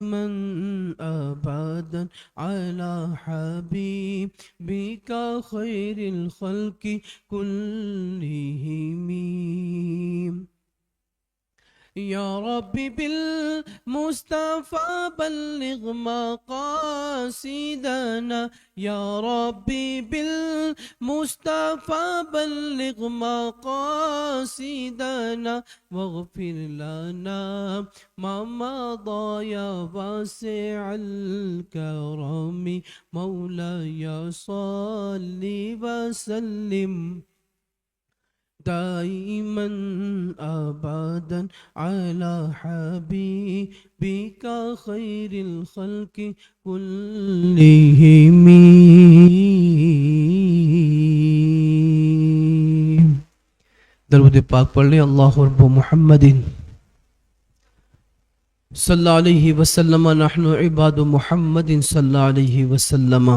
من أبدا على حبيبك خير الخلق كلهم. يا ربي بالمصطفى بلغ مقاصدنا، يا ربي بالمصطفى بلغ مقاصدنا، واغفر لنا ما مضى يا واسع الكرم. مولاي صل وسلم دائما أبدا على حبيبك خير الخلق كلهم. درود پاک پڑھ لیں. اللہ رب محمد صلی اللہ علیہ وسلم، نحن عباد محمد صلی اللہ علیہ وسلم.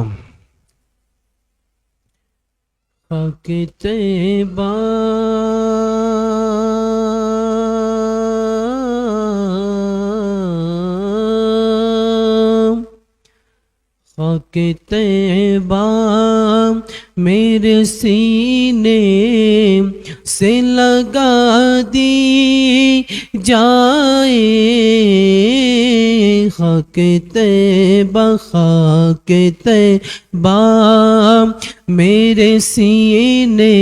خاک طیبہ خاک طیبہ میرے سینے سے لگا دی جائے، خاک طیبہ خاک طیبہ میرے سینے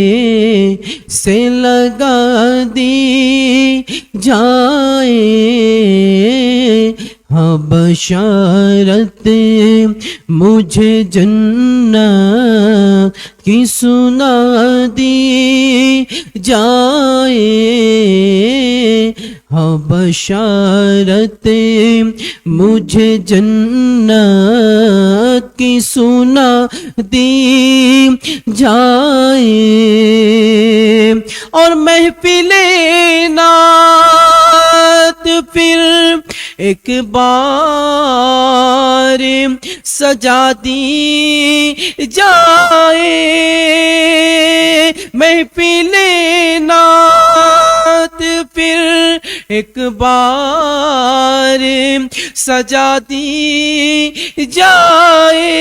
سے لگا دی جائے. ہاں بشارت مجھے جنت کی سنا دی جائے، ہاں بشارت مجھے جنت کی سنا دی جائے. اور محفل نعت پھر ایک بار سجا دی جائے، محفل نعت پھر ایک بار سجا دی جائے.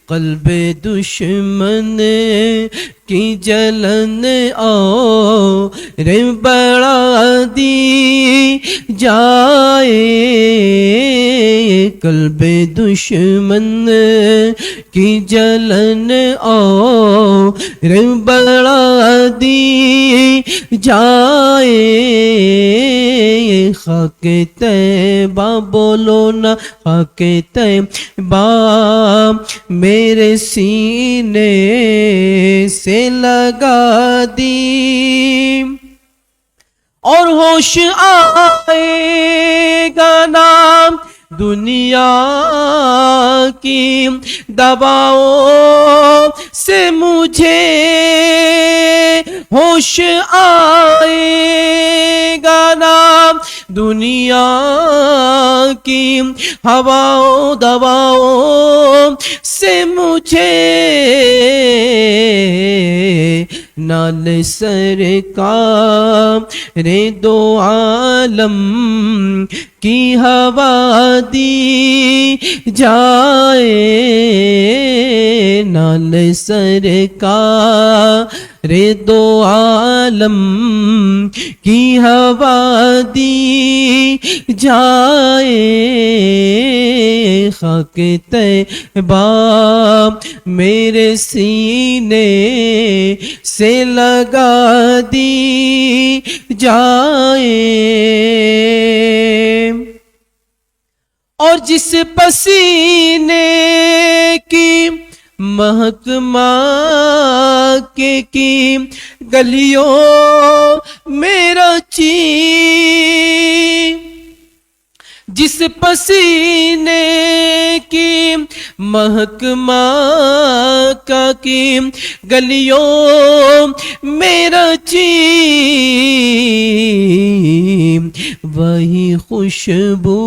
قلب دشمن کی جلن اور بڑھا دی جائے، قلب دشمن کی جلن اور بڑھا دی جائے. خاک طیبہ بولو نا، خاک طیبہ میرے سینے سے لگا دی. اور ہوش آئے گا نام دنیا کی دواؤں سے مجھے، ہوش آئے گا نام دنیا کی ہواؤں دواؤں سے مجھے. نال سرکار دو عالم کی ہوا دی جائے، نال سرکار دو عالم کی ہوا دی جائے. خاک طیبہ میرے سینے سے لگا دی جائے. اور جس پسینے کی مہک مکے کی گلیوں میں رچی، جس پسینے کی مہک مکہ کی گلیوں میں رچی، وہی خوشبو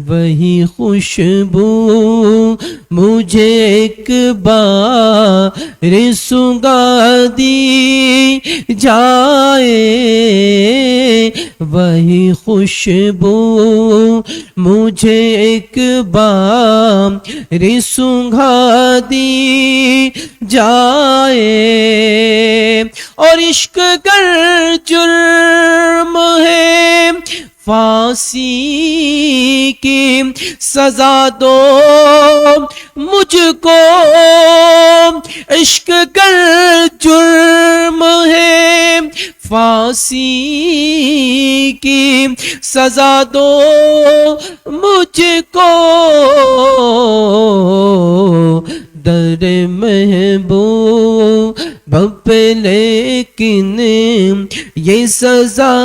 وہی خوشبو مجھے ایک بار سنگا دی جائے، وہی خوشبو مجھے ایک بار سنگا دی جائے۔ اور عشق گر جرم ہے پھانسی کی سزا دو مجھ کو، عشق گر جرم ہے پھانسی کی سزا دو مجھ کو، در محبوب پہ لیکن یہ سزا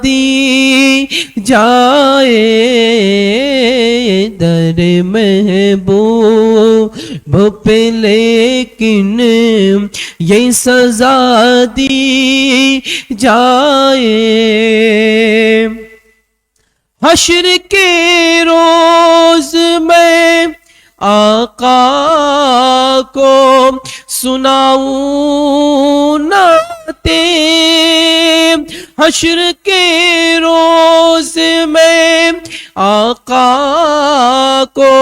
دی جائے، در محبوب پہ لیکن یہ سزا دی جائے۔ حشر کے روز میں آقا کو سناؤں نعتیں، حشر کے روز میں آقا کو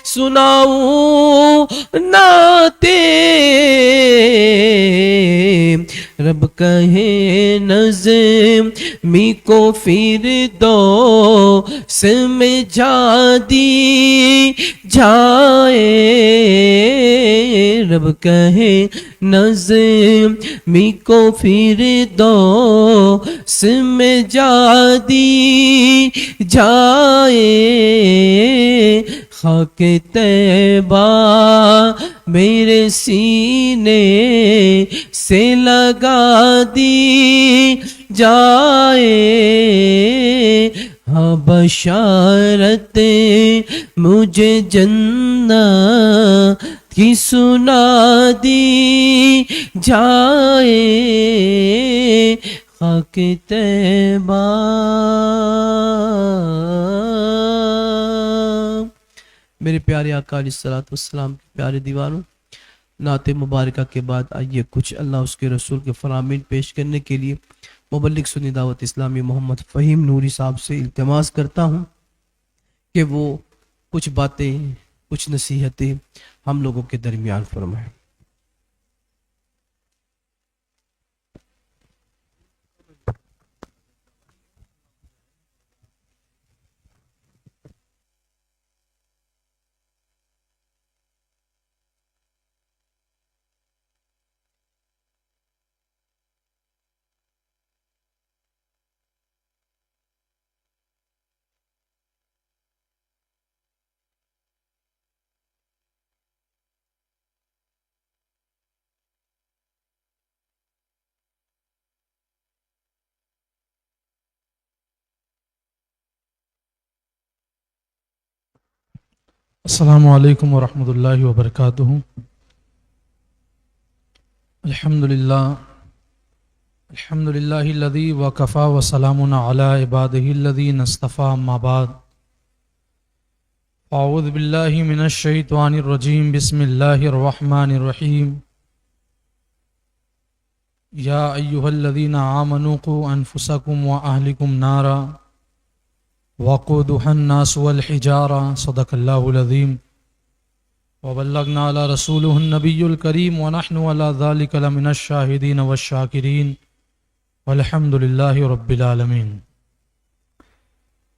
سناؤں نعتیں، رب کہے نظمی کو فردوس میں جا دی جائے، رب کہے نظمی کو فردوس میں جا دی جائے، خاک طیبہ میرے سینے سے لگا دی جائے، ہاں بشارت مجھے جنت کی سنا دی جائے، خاک طیبہ۔ میرے پیارے آقا علیہ الصلوۃ والسلام کے پیارے دیوانوں، نعت مبارکہ کے بعد آئیے کچھ اللہ اس کے رسول کے فرامین پیش کرنے کے لیے مبلغ سنی دعوت اسلامی محمد فہیم نوری صاحب سے التماس کرتا ہوں کہ وہ کچھ باتیں، کچھ نصیحتیں ہم لوگوں کے درمیان فرمائیں۔ السلام علیکم ورحمۃ اللہ وبرکاتہ۔ الحمدللہ الذی وکفی وسلام علی عبادہ الذین اصطفی، اما بعد، اعوذ باللہ من الشیطان الرجیم، بسم اللہ الرحمن الرحیم۔ یا ایہا الذین آمنوا قوا انفسکم واہلکم نارا وقودها الناس والحجارہ، صدق اللہ العظیم۔ وبلغنا علی رسولہ النبی الکریم ونحن علی ذلک لمن الشاہدین والشاکرین والحمد للہ رب العالمین۔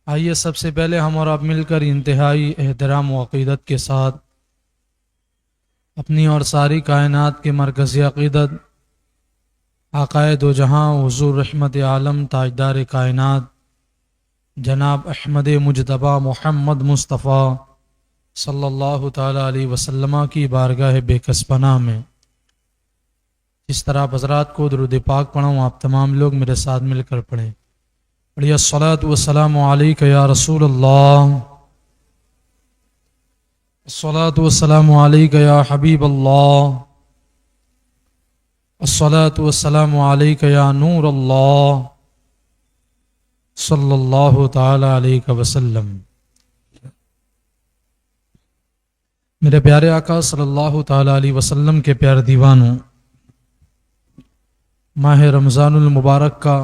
آئیے سب سے پہلے ہم اور آپ مل کر انتہائی احترام و عقیدت کے ساتھ اپنی اور ساری کائنات کے مرکزی عقیدت آقائے دو جہاں حضور رحمت عالم تاجدار کائنات جناب احمد مجتبیٰ محمد مصطفیٰ صلی اللہ تعالیٰ علیہ وسلم کی بارگاہ بے کس پناہ میں جس طرح حضرات کو درود پاک پڑھوں، آپ تمام لوگ میرے ساتھ مل کر پڑھیں۔ پڑھیے الصلاۃ والسلام علیک یا رسول اللہ، الصلاۃ والسلام علیک یا حبیب اللہ، الصلاۃ والسلام علیک یا نور اللہ صلی اللہ تعالی علیہ وسلم۔ میرے پیارے آقا صلی اللہ تعالی علیہ وسلم کے پیارے دیوانوں، ماہ رمضان المبارک کا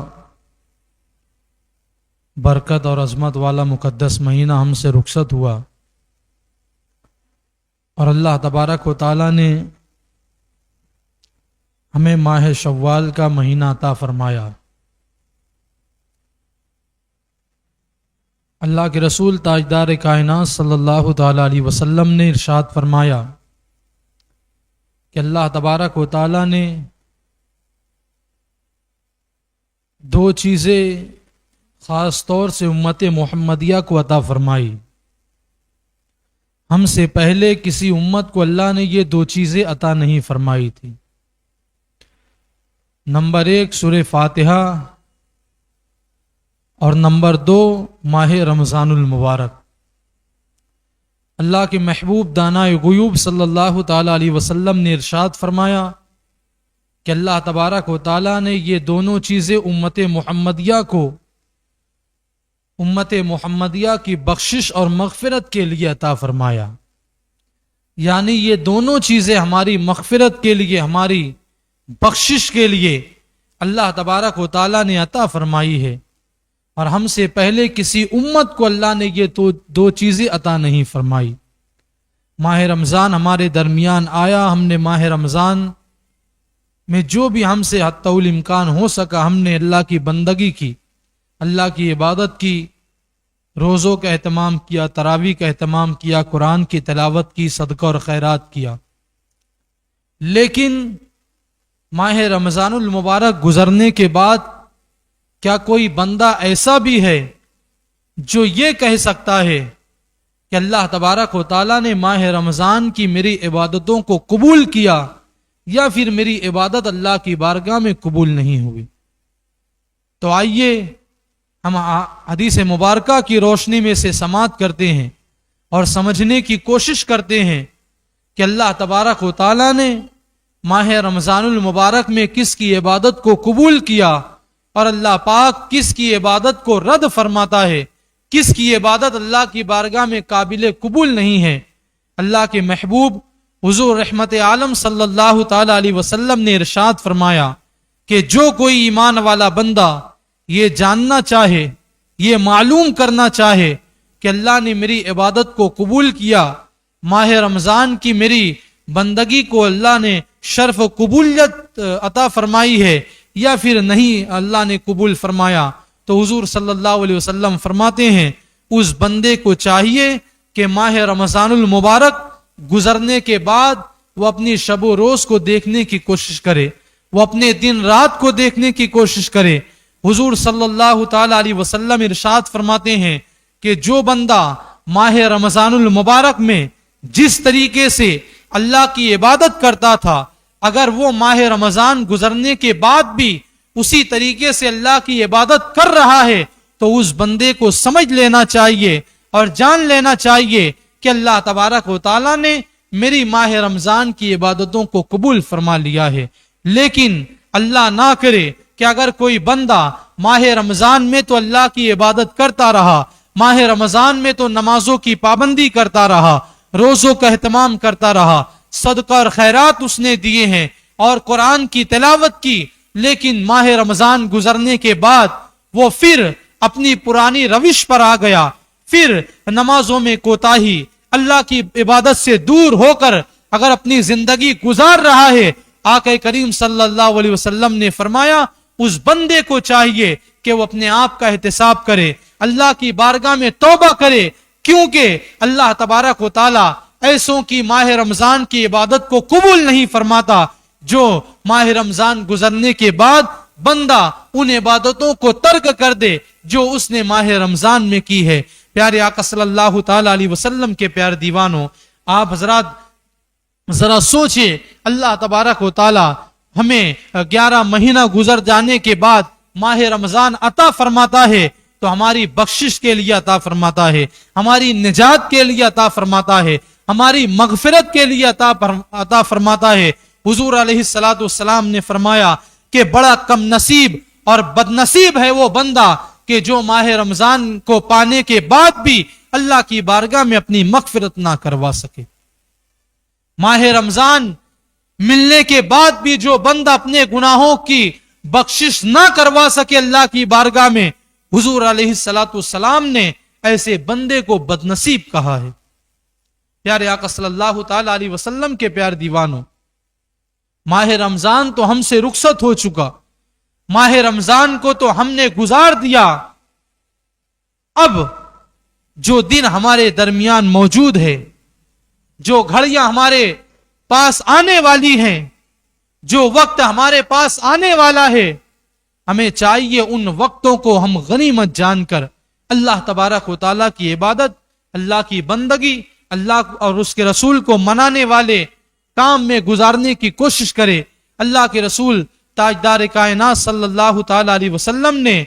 برکت اور عظمت والا مقدس مہینہ ہم سے رخصت ہوا، اور اللہ تبارک و تعالیٰ نے ہمیں ماہ شوال کا مہینہ عطا فرمایا۔ اللہ کے رسول تاجدار کائنات صلی اللہ تعالی علیہ وسلم نے ارشاد فرمایا کہ اللہ تبارک و تعالیٰ نے دو چیزیں خاص طور سے امت محمدیہ کو عطا فرمائی۔ ہم سے پہلے کسی امت کو اللہ نے یہ دو چیزیں عطا نہیں فرمائی تھی۔ نمبر 1 سورہ فاتحہ، اور نمبر 2 ماہ رمضان المبارک۔ اللہ کے محبوب دانائے غیوب صلی اللہ تعالی علیہ وسلم نے ارشاد فرمایا کہ اللہ تبارک و تعالیٰ نے یہ دونوں چیزیں امت محمدیہ کو، امت محمدیہ کی بخشش اور مغفرت کے لیے عطا فرمایا۔ یعنی یہ دونوں چیزیں ہماری مغفرت کے لیے، ہماری بخشش کے لیے اللہ تبارک و تعالیٰ نے عطا فرمائی ہے، اور ہم سے پہلے کسی امت کو اللہ نے یہ دو چیزیں عطا نہیں فرمائی۔ ماہ رمضان ہمارے درمیان آیا، ہم نے ماہ رمضان میں جو بھی ہم سے حتی الامکان ہو سکا ہم نے اللہ کی بندگی کی، اللہ کی عبادت کی، روزوں کا اہتمام کیا، تراویح کا اہتمام کیا، قرآن کی تلاوت کی، صدقہ اور خیرات کیا۔ لیکن ماہ رمضان المبارک گزرنے کے بعد کیا کوئی بندہ ایسا بھی ہے جو یہ کہہ سکتا ہے کہ اللہ تبارک و تعالیٰ نے ماہ رمضان کی میری عبادتوں کو قبول کیا، یا پھر میری عبادت اللہ کی بارگاہ میں قبول نہیں ہوئی؟ تو آئیے ہم حدیث مبارکہ کی روشنی میں سے سماعت کرتے ہیں اور سمجھنے کی کوشش کرتے ہیں کہ اللہ تبارک و تعالیٰ نے ماہ رمضان المبارک میں کس کی عبادت کو قبول کیا، اور اللہ پاک کس کی عبادت کو رد فرماتا ہے، کس کی عبادت اللہ کی بارگاہ میں قابل قبول نہیں ہے۔ اللہ کے محبوب حضور رحمت عالم صلی اللہ تعالی علیہ وسلم نے ارشاد فرمایا کہ جو کوئی ایمان والا بندہ یہ جاننا چاہے، یہ معلوم کرنا چاہے کہ اللہ نے میری عبادت کو قبول کیا، ماہ رمضان کی میری بندگی کو اللہ نے شرف و قبولیت عطا فرمائی ہے یا پھر نہیں اللہ نے قبول فرمایا، تو حضور صلی اللہ علیہ وسلم فرماتے ہیں اس بندے کو چاہیے کہ ماہ رمضان المبارک گزرنے کے بعد وہ اپنی شب و روز کو دیکھنے کی کوشش کرے، وہ اپنے دن رات کو دیکھنے کی کوشش کرے۔ حضور صلی اللہ تعالی علیہ وسلم ارشاد فرماتے ہیں کہ جو بندہ ماہ رمضان المبارک میں جس طریقے سے اللہ کی عبادت کرتا تھا، اگر وہ ماہ رمضان گزرنے کے بعد بھی اسی طریقے سے اللہ کی عبادت کر رہا ہے، تو اس بندے کو سمجھ لینا چاہیے اور جان لینا چاہیے کہ اللہ تبارک و تعالیٰ نے میری ماہ رمضان کی عبادتوں کو قبول فرما لیا ہے۔ لیکن اللہ نہ کرے کہ اگر کوئی بندہ ماہ رمضان میں تو اللہ کی عبادت کرتا رہا، ماہ رمضان میں تو نمازوں کی پابندی کرتا رہا، روزوں کا اہتمام کرتا رہا، صدقہ اور خیرات اس نے دیے ہیں اور قرآن کی تلاوت کی، لیکن ماہ رمضان گزرنے کے بعد وہ پھر اپنی پرانی روش پر آ گیا، پھر نمازوں میں کوتاہی، اللہ کی عبادت سے دور ہو کر اگر اپنی زندگی گزار رہا ہے، آقا کریم صلی اللہ علیہ وسلم نے فرمایا اس بندے کو چاہیے کہ وہ اپنے آپ کا احتساب کرے، اللہ کی بارگاہ میں توبہ کرے، کیونکہ اللہ تبارک و تعالی ایسوں کی ماہ رمضان کی عبادت کو قبول نہیں فرماتا جو ماہ رمضان گزرنے کے بعد بندہ ان عبادتوں کو ترک کر دے جو اس نے ماہ رمضان میں کی ہے۔ پیارے آقا صلی اللہ تعالی علیہ وسلم کے پیارے دیوانوں، آپ حضرات ذرا سوچئے، اللہ تبارک و تعالی ہمیں 11 مہینہ گزر جانے کے بعد ماہ رمضان عطا فرماتا ہے، تو ہماری بخشش کے لیے عطا فرماتا ہے، ہماری نجات کے لیے عطا فرماتا ہے، ہماری مغفرت کے لیے عطا فرماتا ہے۔ حضور علیہ الصلوۃ والسلام نے فرمایا کہ بڑا کم نصیب اور بد نصیب ہے وہ بندہ کہ جو ماہ رمضان کو پانے کے بعد بھی اللہ کی بارگاہ میں اپنی مغفرت نہ کروا سکے۔ ماہ رمضان ملنے کے بعد بھی جو بندہ اپنے گناہوں کی بخشش نہ کروا سکے اللہ کی بارگاہ میں، حضور علیہ الصلوۃ والسلام نے ایسے بندے کو بد نصیب کہا ہے۔ پیارے آقا صلی اللہ تعالی علیہ وسلم کے پیار دیوانوں، ماہ رمضان تو ہم سے رخصت ہو چکا، ماہ رمضان کو تو ہم نے گزار دیا، اب جو دن ہمارے درمیان موجود ہے، جو گھڑیاں ہمارے پاس آنے والی ہیں، جو وقت ہمارے پاس آنے والا ہے، ہمیں چاہیے ان وقتوں کو ہم غنیمت جان کر اللہ تبارک و تعالیٰ کی عبادت، اللہ کی بندگی، اللہ اور اس کے رسول کو منانے والے کام میں گزارنے کی کوشش کرے۔ اللہ کے رسول تاجدار کائنات صلی اللہ تعالی علیہ وسلم نے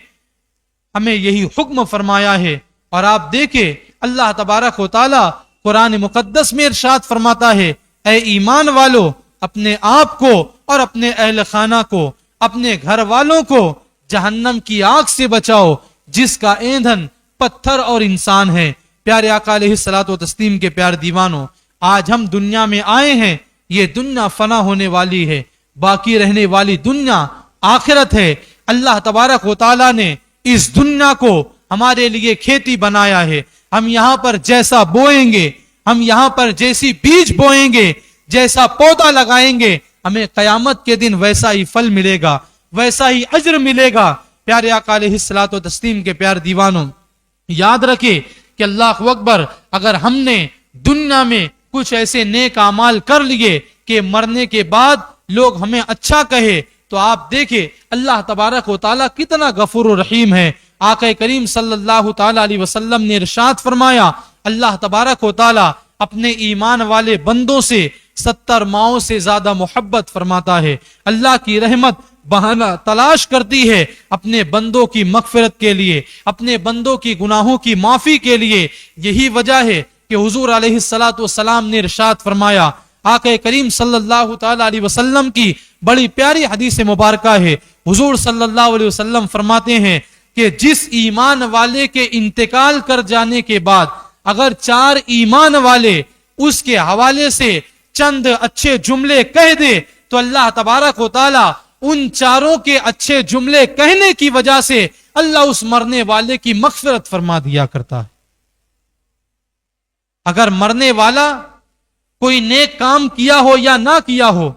ہمیں یہی حکم فرمایا ہے، اور آپ دیکھیں اللہ تبارک و تعالی قرآن مقدس میں ارشاد فرماتا ہے، اے ایمان والو اپنے آپ کو اور اپنے اہل خانہ کو، اپنے گھر والوں کو جہنم کی آگ سے بچاؤ جس کا ایندھن پتھر اور انسان ہے۔ پیارے آقا علیہ الصلوۃ والتسلیم کے پیار دیوانوں، آج ہم دنیا میں آئے ہیں، یہ دنیا فنا ہونے والی ہے، باقی رہنے والی دنیا آخرت ہے۔ اللہ تبارک و تعالیٰ نے اس دنیا کو ہمارے لیے کھیتی بنایا ہے، ہم یہاں پر جیسا بوئیں گے، ہم یہاں پر جیسی بیج بوئیں گے، جیسا پودا لگائیں گے، ہمیں قیامت کے دن ویسا ہی پھل ملے گا، ویسا ہی اجر ملے گا۔ پیارے آقا علیہ الصلوۃ والتسلیم کے پیار دیوانوں، یاد رکھے کہ اللہ اکبر، اگر ہم نے دنیا میں کچھ ایسے نیک اعمال کر لیے کہ مرنے کے بعد لوگ ہمیں اچھا کہے، تو آپ دیکھیں اللہ تبارک و تعالیٰ کتنا غفور و رحیم ہے۔ آقا کریم صلی اللہ تعالی علیہ وسلم نے ارشاد فرمایا، اللہ تبارک و تعالیٰ اپنے ایمان والے بندوں سے 70 ماؤں سے زیادہ محبت فرماتا ہے۔ اللہ کی رحمت بہانہ تلاش کرتی ہے اپنے بندوں کی مغفرت کے لیے، اپنے بندوں کی گناہوں کی معافی کے لیے۔ یہی وجہ ہے کہ حضور علیہ الصلوۃ والسلام نے ارشاد فرمایا، آقا کریم صلی اللہ تعالی علیہ وسلم کی بڑی پیاری حدیث مبارکہ ہے۔ حضور صلی اللہ علیہ وسلم فرماتے ہیں کہ جس ایمان والے کے انتقال کر جانے کے بعد اگر 4 ایمان والے اس کے حوالے سے چند اچھے جملے کہہ دے تو اللہ تبارک و تعالی ان 4 کے اچھے جملے کہنے کی وجہ سے اللہ اس مرنے والے کی مغفرت فرما دیا کرتا ہے۔ اگر مرنے والا کوئی نیک کام کیا ہو یا نہ کیا ہو،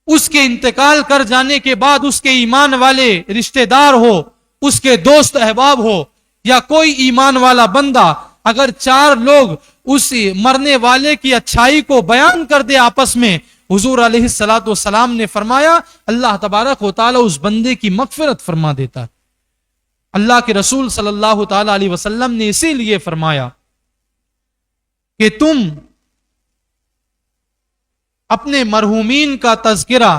اس کے انتقال کر جانے کے بعد اس کے ایمان والے رشتہ دار ہو، اس کے دوست احباب ہو، یا کوئی ایمان والا بندہ اگر 4 لوگ اس مرنے والے کی اچھائی کو بیان کر دے آپس میں، حضور علیہ الصلوۃ والسلام نے فرمایا اللہ تبارک و تعالی اس بندے کی مغفرت فرما دیتا ہے۔ اللہ کے رسول صلی اللہ تعالی علیہ وسلم نے اسی لیے فرمایا کہ تم اپنے مرحومین کا تذکرہ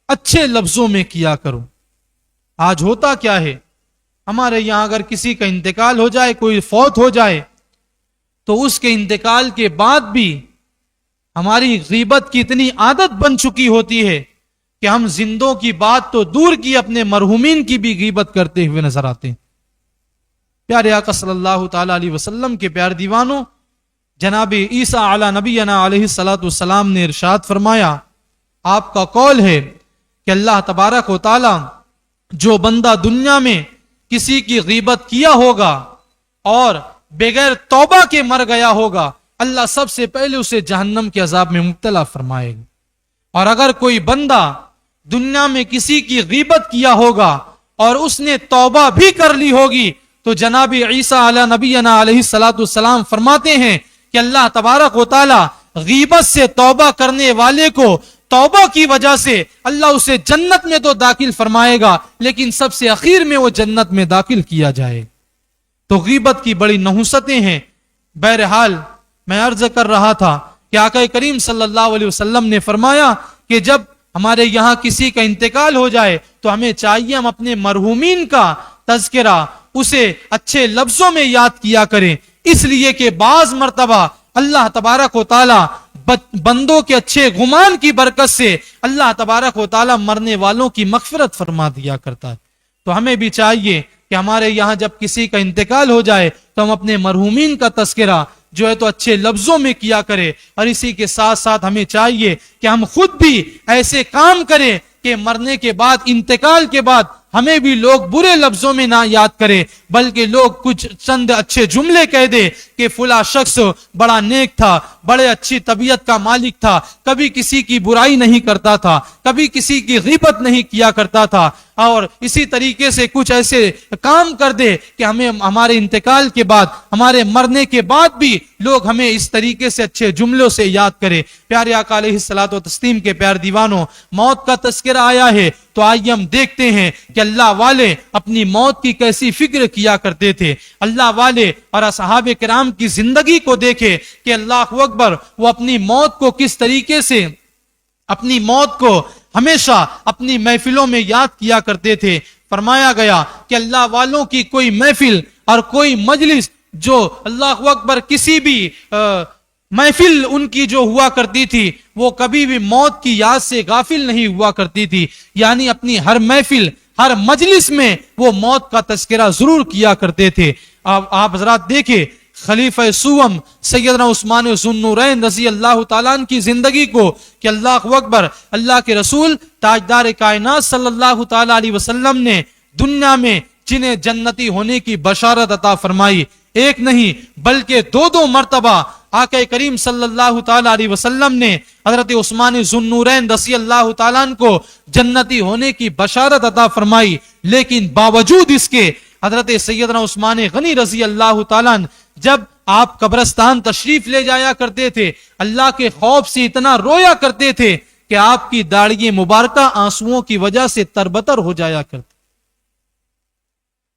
اچھے لفظوں میں کیا کرو۔ آج ہوتا کیا ہے، ہمارے یہاں اگر کسی کا انتقال ہو جائے، کوئی فوت ہو جائے، تو اس کے انتقال کے بعد بھی ہماری غیبت کی اتنی عادت بن چکی ہوتی ہے کہ ہم زندوں کی بات تو دور کی اپنے مرحومین کی بھی غیبت کرتے ہوئے نظر آتے ہیں۔ پیارے آقا صلی اللہ تعالی علیہ وسلم کے پیار دیوانوں، جناب عیسیٰ علی نبینا علیہ الصلوۃ والسلام نے ارشاد فرمایا، آپ کا قول ہے کہ اللہ تبارک و تعالی جو بندہ دنیا میں کسی کی غیبت کیا ہوگا اور بغیر توبہ کے مر گیا ہوگا، اللہ سب سے پہلے اسے جہنم کے عذاب میں مبتلا فرمائے گا۔ اور اگر کوئی بندہ دنیا میں کسی کی غیبت کیا ہوگا اور اس نے توبہ بھی کر لی ہوگی، تو جناب عیسیٰ علی نبینا علیہ الصلوۃ والسلام فرماتے ہیں کہ اللہ تبارک و تعالی غیبت سے توبہ کرنے والے کو توبہ کی وجہ سے اللہ اسے جنت میں تو داخل فرمائے گا، لیکن سب سے اخیر میں وہ جنت میں داخل کیا جائے۔ تو غیبت کی بڑی نحوستیں ہیں۔ بہرحال میں عرض کر رہا تھا کہ آقا کریم صلی اللہ علیہ وسلم نے فرمایا کہ جب ہمارے یہاں کسی کا انتقال ہو جائے تو ہمیں چاہیے ہم اپنے مرحومین کا تذکرہ، اسے اچھے لفظوں میں یاد کیا کریں، اس لیے کہ بعض مرتبہ اللہ تبارک و تعالی بندوں کے اچھے گمان کی برکت سے اللہ تبارک و تعالی مرنے والوں کی مغفرت فرما دیا کرتا ہے۔ تو ہمیں بھی چاہیے کہ ہمارے یہاں جب کسی کا انتقال ہو جائے تو ہم اپنے مرحومین کا تذکرہ جو ہے تو اچھے لفظوں میں کیا کرے، اور اسی کے ساتھ ساتھ ہمیں چاہیے کہ ہم خود بھی ایسے کام کریں کہ مرنے کے بعد، انتقال کے بعد ہمیں بھی لوگ برے لفظوں میں نہ یاد کرے، بلکہ لوگ کچھ چند اچھے جملے کہہ دے کہ فلاں شخص بڑا نیک تھا، بڑے اچھی طبیعت کا مالک تھا، کبھی کسی کی برائی نہیں کرتا تھا، کبھی کسی کی غیبت نہیں کیا کرتا تھا، اور اسی طریقے سے کچھ ایسے کام کر دے کہ ہمیں ہمارے انتقال کے بعد، ہمارے مرنے کے بعد بھی لوگ ہمیں اس طریقے سے اچھے جملوں سے یاد کرے۔ پیارے آقا علیہ الصلوۃ والتسلیم کے پیار دیوانوں، موت کا تذکرہ آیا ہے تو آئیے ہم دیکھتے ہیں کہ اللہ والے اپنی موت کی کیسی فکر کیا کرتے تھے۔ اللہ والے اور اصحاب کرام کی زندگی کو دیکھے کہ اللہ اکبر، وہ اپنی موت کو کس طریقے سے، اپنی موت کو ہمیشہ اپنی محفلوں میں یاد کیا کرتے تھے۔ فرمایا گیا کہ اللہ والوں کی کوئی محفل اور کوئی مجلس جو اللہ اکبر کسی بھی محفل ان کی جو ہوا کرتی تھی وہ کبھی بھی موت کی یاد سے غافل نہیں ہوا کرتی تھی، یعنی اپنی ہر محفل، ہر مجلس میں وہ موت کا تذکرہ ضرور کیا کرتے تھے۔ آپ حضرات دیکھیں خلیفہ سوم سیدنا عثمان ذو النورین رضی اللہ تعالیٰ عنہ کی زندگی کو کہ اللہ اکبر، اللہ کے رسول تاجدار کائنات صلی اللہ تعالیٰ علیہ وسلم نے دنیا میں جنہیں جنتی ہونے کی بشارت عطا فرمائی، ایک نہیں بلکہ دو مرتبہ آقا کریم صلی اللہ تعالیٰ علیہ وسلم نے حضرت عثمان ذو النورین رضی اللہ تعالیٰ عنہ کو جنتی ہونے کی بشارت عطا فرمائی، لیکن باوجود اس کے حضرت سیدنا عثمان غنی رضی اللہ تعالیٰ عنہ جب آپ قبرستان تشریف لے جایا کرتے تھے، اللہ کے خوف سے اتنا رویا کرتے تھے کہ آپ کی داڑھی مبارکہ آنسوؤں کی وجہ سے تربتر ہو جایا کرتے۔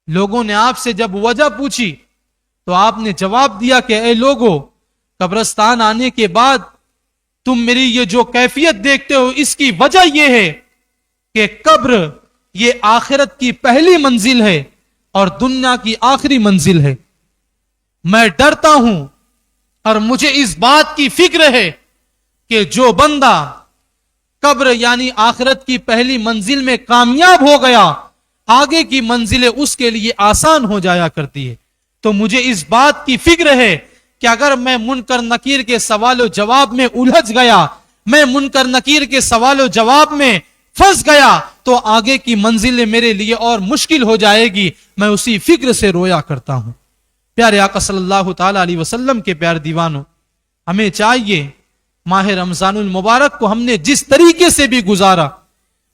لوگوں نے آپ سے جب وجہ پوچھی تو آپ نے جواب دیا کہ اے لوگوں، قبرستان آنے کے بعد تم میری یہ جو کیفیت دیکھتے ہو اس کی وجہ یہ ہے کہ قبر یہ آخرت کی پہلی منزل ہے اور دنیا کی آخری منزل ہے۔ میں ڈرتا ہوں اور مجھے اس بات کی فکر ہے کہ جو بندہ قبر یعنی آخرت کی پہلی منزل میں کامیاب ہو گیا، آگے کی منزلیں اس کے لیے آسان ہو جایا کرتی ہے۔ تو مجھے اس بات کی فکر ہے کہ اگر میں منکر نکیر کے سوال و جواب میں الجھ گیا، میں منکر نکیر کے سوال و جواب میں پھنس گیا تو آگے کی منزلیں میرے لیے اور مشکل ہو جائے گی۔ میں اسی فکر سے رویا کرتا ہوں۔ پیارے آقا صلی اللہ تعالیٰ علیہ وسلم کے پیار دیوانوں، ہمیں چاہیے ماہ رمضان المبارک کو ہم نے جس طریقے سے بھی گزارا،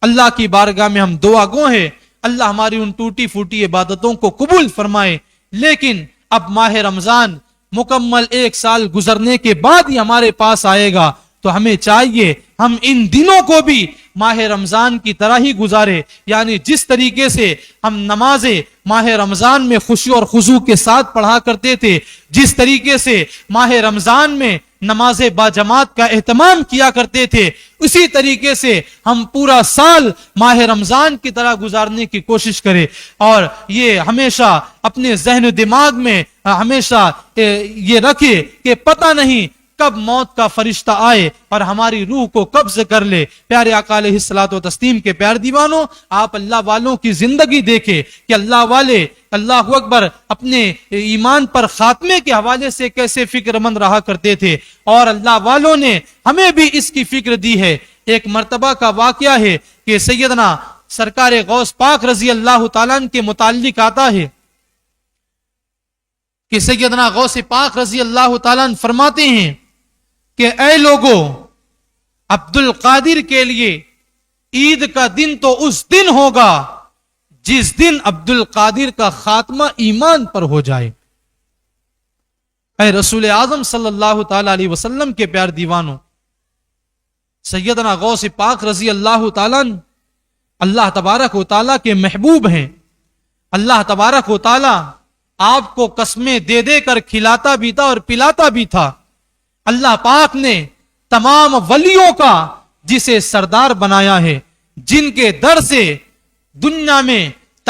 اللہ کی بارگاہ میں ہم دعا گو ہیں اللہ ہماری ان ٹوٹی پھوٹی عبادتوں کو قبول فرمائے، لیکن اب ماہ رمضان مکمل 1 سال گزرنے کے بعد ہی ہمارے پاس آئے گا، تو ہمیں چاہیے ہم ان دنوں کو بھی ماہ رمضان کی طرح ہی گزارے، یعنی جس طریقے سے ہم نمازیں ماہ رمضان میں خوشی اور خضوع کے ساتھ پڑھا کرتے تھے، جس طریقے سے ماہ رمضان میں نماز باجماعت کا اہتمام کیا کرتے تھے، اسی طریقے سے ہم پورا سال ماہ رمضان کی طرح گزارنے کی کوشش کریں، اور یہ ہمیشہ اپنے ذہن و دماغ میں ہمیشہ یہ رکھے کہ پتہ نہیں کب موت کا فرشتہ آئے اور ہماری روح کو قبض کر لے۔ پیارے آقا علیہ الصلوۃ والتسلیم کے پیار دیوانوں، آپ اللہ والوں کی زندگی دیکھیں کہ اللہ والے اللہ اکبر اپنے ایمان پر خاتمے کے حوالے سے کیسے فکر مند رہا کرتے تھے، اور اللہ والوں نے ہمیں بھی اس کی فکر دی ہے۔ ایک مرتبہ کا واقعہ ہے کہ سیدنا سرکار غوث پاک رضی اللہ تعالیٰ عنہ کے متعلق آتا ہے کہ سیدنا غوث پاک رضی اللہ تعالیٰ عنہ فرماتے ہیں کہ اے لوگو، عبد القادر کے لیے عید کا دن تو اس دن ہوگا جس دن عبد القادر کا خاتمہ ایمان پر ہو جائے۔ اے رسول اعظم صلی اللہ تعالی علیہ وسلم کے پیار دیوانوں، سیدنا غوث پاک رضی اللہ تعالیٰ اللہ تبارک و تعالیٰ کے محبوب ہیں۔ اللہ تبارک و تعالیٰ آپ کو قسمیں دے دے کر کھلاتا بھی تھا اور پلاتا بھی تھا۔ اللہ پاک نے تمام ولیوں کا جسے سردار بنایا ہے، جن کے در سے دنیا میں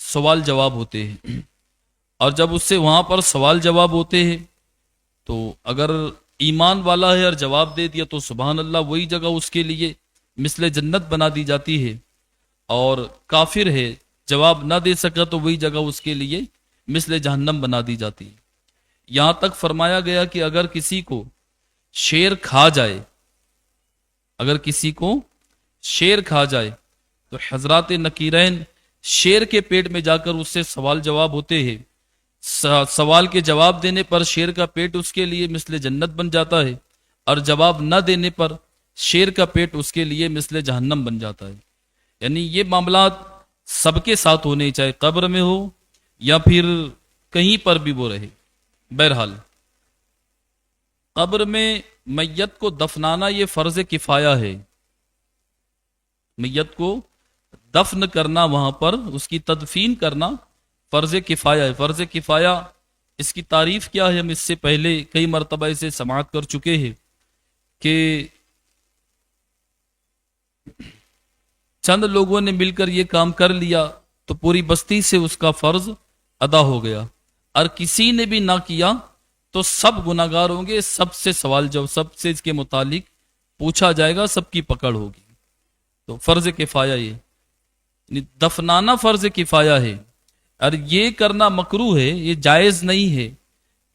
سوال جواب ہوتے ہیں، اور جب اس سے وہاں پر سوال جواب ہوتے ہیں تو اگر ایمان والا ہے اور جواب دے دیا تو سبحان اللہ وہی جگہ اس کے لیے مثل جنت بنا دی جاتی ہے، اور کافر ہے جواب نہ دے سکا تو وہی جگہ اس کے لیے مثل جہنم بنا دی جاتی ہے۔ یہاں تک فرمایا گیا کہ اگر کسی کو شیر کھا جائے، اگر کسی کو شیر کھا جائے تو حضرات نکیرین شیر کے پیٹ میں جا کر اس سے سوال جواب ہوتے ہیں، سوال کے جواب دینے پر شیر کا پیٹ اس کے لیے مثل جنت بن جاتا ہے، اور جواب نہ دینے پر شیر کا پیٹ اس کے لیے مثل جہنم بن جاتا ہے۔ یعنی یہ معاملات سب کے ساتھ ہونے، چاہے قبر میں ہو یا پھر کہیں پر بھی وہ رہے۔ بہرحال قبر میں میت کو دفنانا یہ فرض کفایہ ہے، میت کو دفن کرنا، وہاں پر اس کی تدفین کرنا فرض کفایہ ہے۔ فرض کفایہ اس کی تعریف کیا ہے؟ ہم اس سے پہلے کئی مرتبہ اسے سماعت کر چکے ہیں کہ چند لوگوں نے مل کر یہ کام کر لیا تو پوری بستی سے اس کا فرض ادا ہو گیا، اور کسی نے بھی نہ کیا تو سب گناہگار ہوں گے، سب سے سوال جب سب سے اس کے متعلق پوچھا جائے گا، سب کی پکڑ ہوگی۔ تو فرض کفایہ یہ یعنی دفنانا فرض کفایہ ہے، اور یہ کرنا مکروہ ہے، یہ جائز نہیں ہے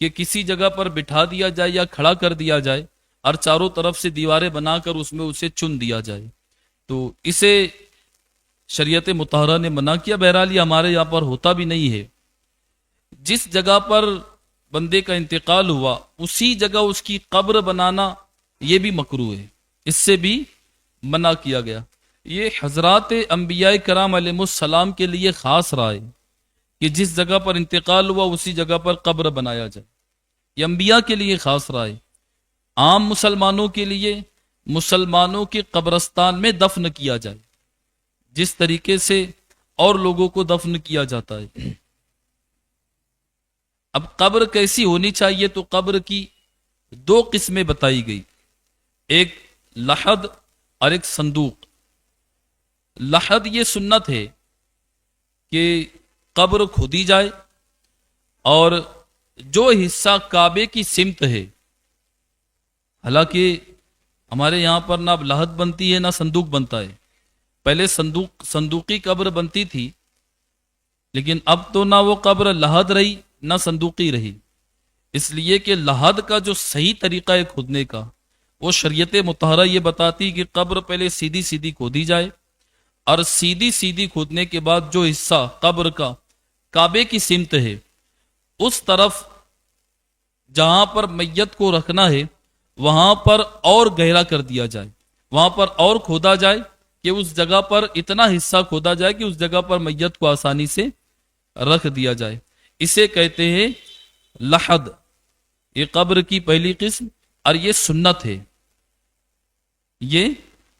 کہ کسی جگہ پر بٹھا دیا جائے یا کھڑا کر دیا جائے اور چاروں طرف سے دیواریں بنا کر اس میں اسے چن دیا جائے، تو اسے شریعت مطہرہ نے منع کیا۔ بہرحال یہ ہمارے یہاں پر ہوتا بھی نہیں ہے۔ جس جگہ پر بندے کا انتقال ہوا اسی جگہ اس کی قبر بنانا یہ بھی مکروہ ہے، اس سے بھی منع کیا گیا۔ یہ حضرات انبیاء کرام علیہ السلام کے لیے خاص رائے کہ جس جگہ پر انتقال ہوا اسی جگہ پر قبر بنایا جائے، یہ انبیاء کے لیے خاص رائے۔ عام مسلمانوں کے لیے مسلمانوں کے قبرستان میں دفن کیا جائے جس طریقے سے اور لوگوں کو دفن کیا جاتا ہے۔ اب قبر کیسی ہونی چاہیے؟ تو قبر کی دو قسمیں بتائی گئی، ایک لحد اور ایک صندوق۔ لحد یہ سنت ہے کہ قبر کھودی جائے اور جو حصہ کعبے کی سمت ہے، حالانکہ ہمارے یہاں پر نہ اب لحد بنتی ہے نہ صندوق بنتا ہے، پہلے صندوقی قبر بنتی تھی، لیکن اب تو نہ وہ قبر لحد رہی نہ صندوقی رہی، اس لیے کہ لحد کا جو صحیح طریقہ ہے کھودنے کا وہ شریعت مطہرہ یہ بتاتی کہ قبر پہلے سیدھی سیدھی کھودی جائے، اور سیدھی سیدھی کھودنے کے بعد جو حصہ قبر کا کعبے کی سمت ہے اس طرف جہاں پر میت کو رکھنا ہے وہاں پر اور گہرا کر دیا جائے، وہاں پر اور کھودا جائے کہ اس جگہ پر اتنا حصہ کھودا جائے کہ اس جگہ پر میت کو آسانی سے رکھ دیا جائے، اسے کہتے ہیں لحد۔ یہ قبر کی پہلی قسم، اور یہ سنت ہے، یہ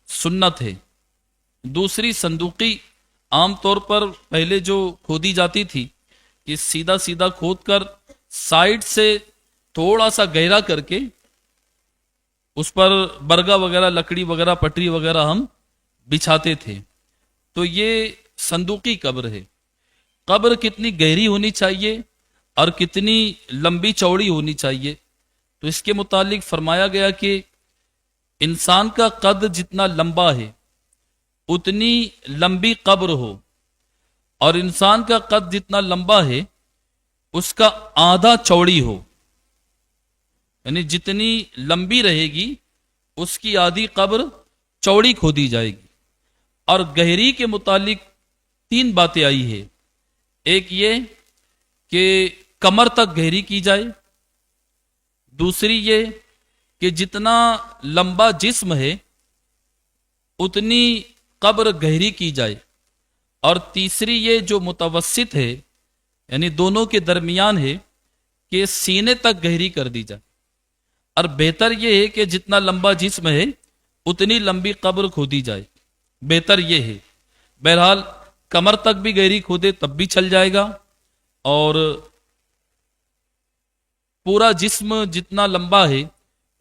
سنت ہے۔ دوسری صندوقی، عام طور پر پہلے جو کھودی جاتی تھی کہ سیدھا سیدھا کھود کر سائڈ سے تھوڑا سا گہرا کر کے اس پر برگا وغیرہ لکڑی وغیرہ پٹری وغیرہ ہم بچھاتے تھے، تو یہ صندوقی قبر ہے۔ قبر کتنی گہری ہونی چاہیے اور کتنی لمبی چوڑی ہونی چاہیے؟ تو اس کے متعلق فرمایا گیا کہ انسان کا قد جتنا لمبا ہے اتنی لمبی قبر ہو، اور انسان کا قد جتنا لمبا ہے اس کا آدھا چوڑی ہو، یعنی جتنی لمبی رہے گی اس کی آدھی قبر چوڑی کھودی جائے گی۔ اور گہری کے متعلق تین باتیں آئی ہے، ایک یہ کہ کمر تک گہری کی جائے، دوسری یہ کہ جتنا لمبا جسم ہے اتنی قبر گہری کی جائے، اور تیسری یہ جو متوسط ہے یعنی دونوں کے درمیان ہے کہ سینے تک گہری کر دی جائے، اور بہتر یہ ہے کہ جتنا لمبا جسم ہے اتنی لمبی قبر کھودی جائے، بہتر یہ ہے۔ بہرحال کمر تک بھی گہری کھودے تب بھی چل جائے گا، اور پورا جسم جتنا لمبا ہے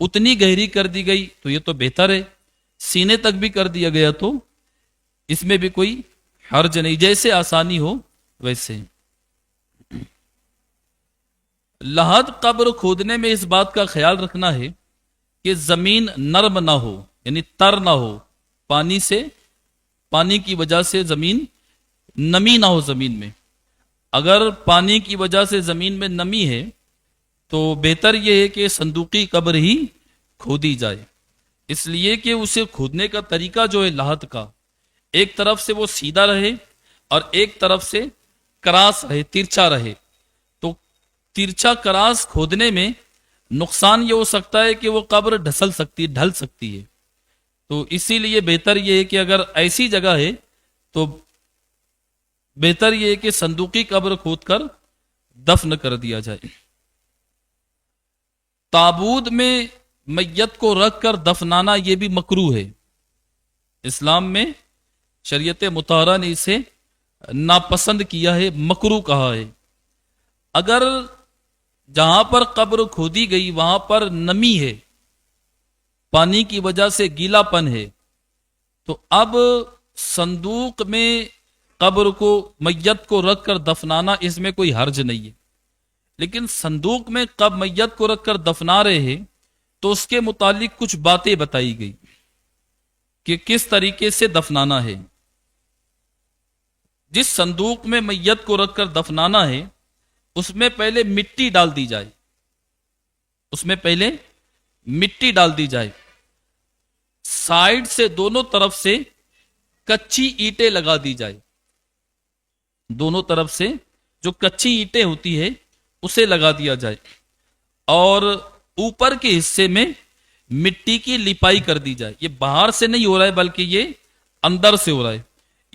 اتنی گہری کر دی گئی تو یہ تو بہتر ہے، سینے تک بھی کر دیا گیا تو اس میں بھی کوئی حرج نہیں، جیسے آسانی ہو ویسے لحد قبر کھودنے میں اس بات کا خیال رکھنا ہے کہ زمین نرم نہ ہو، یعنی تر نہ ہو، پانی کی وجہ سے زمین نمی نہ ہو زمین میں۔ اگر پانی کی وجہ سے زمین میں نمی ہے تو بہتر یہ ہے کہ صندوقی قبر ہی کھودی جائے، اس لیے کہ اسے کھودنے کا طریقہ جو ہے لحد کا، ایک طرف سے وہ سیدھا رہے اور ایک طرف سے کراس رہے، ترچھا رہے۔ تو ترچھا کراس کھودنے میں نقصان یہ ہو سکتا ہے کہ وہ قبر ڈھل سکتی ہے۔ تو اسی لیے بہتر یہ ہے کہ اگر ایسی جگہ ہے تو بہتر یہ ہے کہ صندوقی قبر کھود کر دفن کر دیا جائے۔ تابوت میں میت کو رکھ کر دفنانا یہ بھی مکروہ ہے، اسلام میں شریعت مطہرہ نے اسے ناپسند کیا ہے، مکروہ کہا ہے۔ اگر جہاں پر قبر کھودی گئی وہاں پر نمی ہے، پانی کی وجہ سے گیلا پن ہے، تو اب صندوق میں قبر کو میت کو رکھ کر دفنانا اس میں کوئی حرج نہیں ہے۔ لیکن صندوق میں کب میت کو رکھ کر دفنا رہے ہیں تو اس کے متعلق کچھ باتیں بتائی گئی کہ کس طریقے سے دفنانا ہے۔ جس صندوق میں میت کو رکھ کر دفنانا ہے اس میں پہلے مٹی ڈال دی جائے، سائیڈ سے دونوں طرف سے کچی اینٹیں لگا دی جائے، دونوں طرف سے جو کچی اینٹیں ہوتی ہے اسے لگا دیا جائے، اور اوپر کے حصے میں مٹی کی لپائی کر دی جائے۔ یہ باہر سے نہیں ہو رہا ہے بلکہ یہ اندر سے ہو رہا ہے،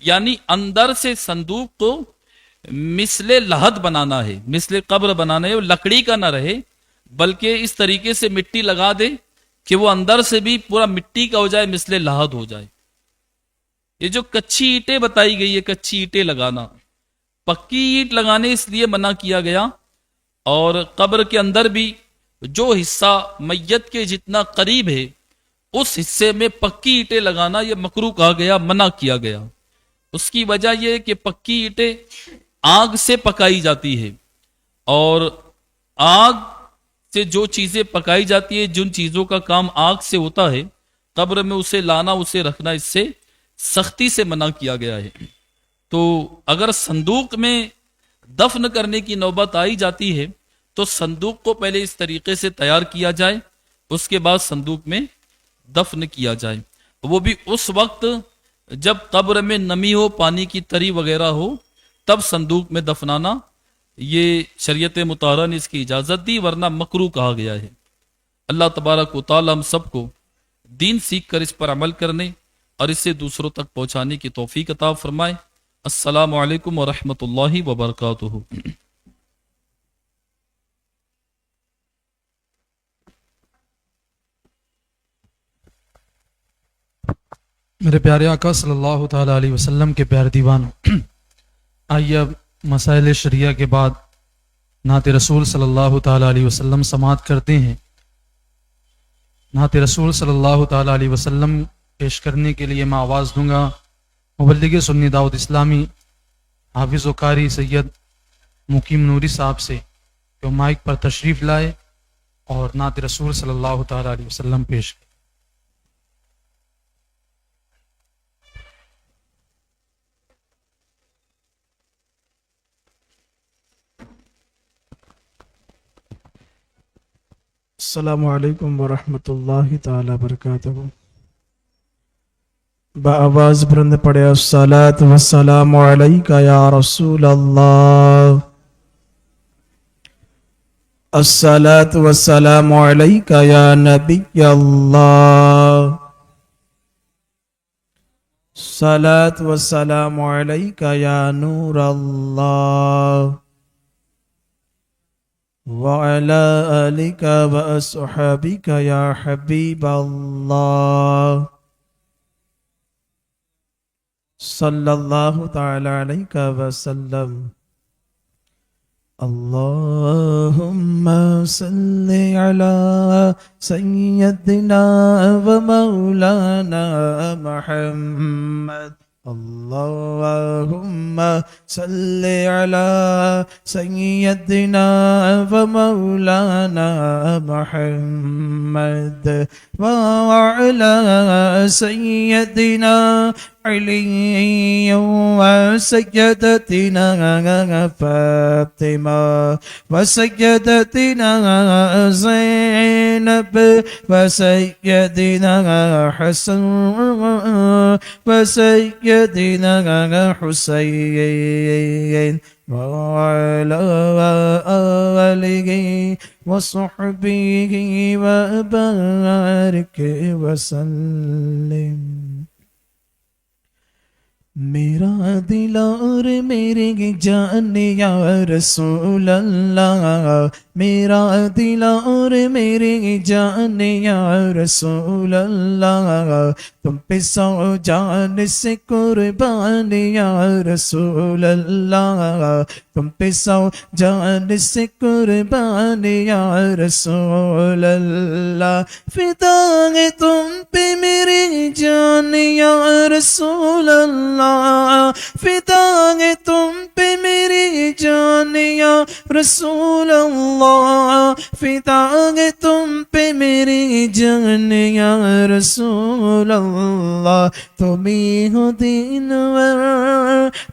یعنی اندر سے صندوق کو مثل لحد بنانا ہے، مثل قبر بنانا ہے، وہ لکڑی کا نہ رہے بلکہ اس طریقے سے مٹی لگا دے کہ وہ اندر سے بھی پورا مٹی کا ہو جائے، مثل لحد ہو جائے۔ یہ جو کچی اینٹیں بتائی گئی ہے، کچی اینٹیں لگانا، پکی اینٹ لگانے اس لیے منع کیا گیا، اور قبر کے اندر بھی جو حصہ میت کے جتنا قریب ہے اس حصے میں پکی اینٹیں لگانا یہ مکروہ کہا گیا، منع کیا گیا۔ اس کی وجہ یہ ہے کہ پکی اینٹیں آگ سے پکائی جاتی ہے، اور آگ سے جو چیزیں پکائی جاتی ہے، جن چیزوں کا کام آگ سے ہوتا ہے، قبر میں اسے لانا، اسے رکھنا اس سے سختی سے منع کیا گیا ہے۔ تو اگر صندوق میں دفن کرنے کی نوبت آئی جاتی ہے تو صندوق کو پہلے اس طریقے سے تیار کیا جائے، اس کے بعد صندوق میں دفن کیا جائے، وہ بھی اس وقت جب قبر میں نمی ہو، پانی کی تری وغیرہ ہو، تب صندوق میں دفنانا یہ شریعت مطہرہ نے اس کی اجازت دی، ورنہ مکروہ کہا گیا ہے۔ اللہ تبارک و تعالی ہم سب کو دین سیکھ کر اس پر عمل کرنے اور اسے دوسروں تک پہنچانے کی توفیق عطا فرمائے۔ السلام علیکم ورحمۃ اللہ وبرکاتہ۔ میرے پیارے آقا صلی اللہ تعالی علیہ وسلم کے پیارے دیوانوں، آئیے اب مسائل شریعہ کے بعد نعت رسول صلی اللہ تعالی علیہ وسلم سماعت کرتے ہیں۔ نعت رسول صلی اللہ تعالی علیہ وسلم پیش کرنے کے لیے میں آواز دوں گا مبلغ سنی دعوت اسلامی حافظ و قاری سید مقیم نوری صاحب سے کہ وہ مائک پر تشریف لائے اور نعت رسول صلی اللہ تعالی علیہ وسلم پیش کریں۔ السلام علیکم ورحمۃ اللہ تعالی وبرکاتہ۔ بآواز بلند پڑھے الصلاۃ والسلام علیکہ یا رسول اللہ، الصلاۃ والسلام علیکہ یا نبی اللہ، الصلاۃ والسلام علیکہ یا نور اللہ، وعلى آلك وأصحابك يا حبيب الله، صلى الله تعالى عليك وسلم۔ اللهم صل على سيدنا ومولانا محمد اللهم صل على سيدنا ومولانا محمد وعلى سيدنا علي وسيدتنا فاطمة وسيدتنا زينب وسيدنا حسن وسيدنا حسين وعلى آله وصحبه وبارك وسلم. میرا دل اور میری جان یا رسول اللہ، میرا دل اور میری جان یا رسول اللہ، تم پہ سو جان سے قربان یا رسول اللہ، تم پہ سو جان سے قربان یا رسول اللہ، فدا ہے تم پہ میری جان یا رسول اللہ، فدا ہے تم پہ میری جان یا رسول اللہ، فدا ہے تم پہ میری جان یا رسول اللہ، تمہیں ہو دینور،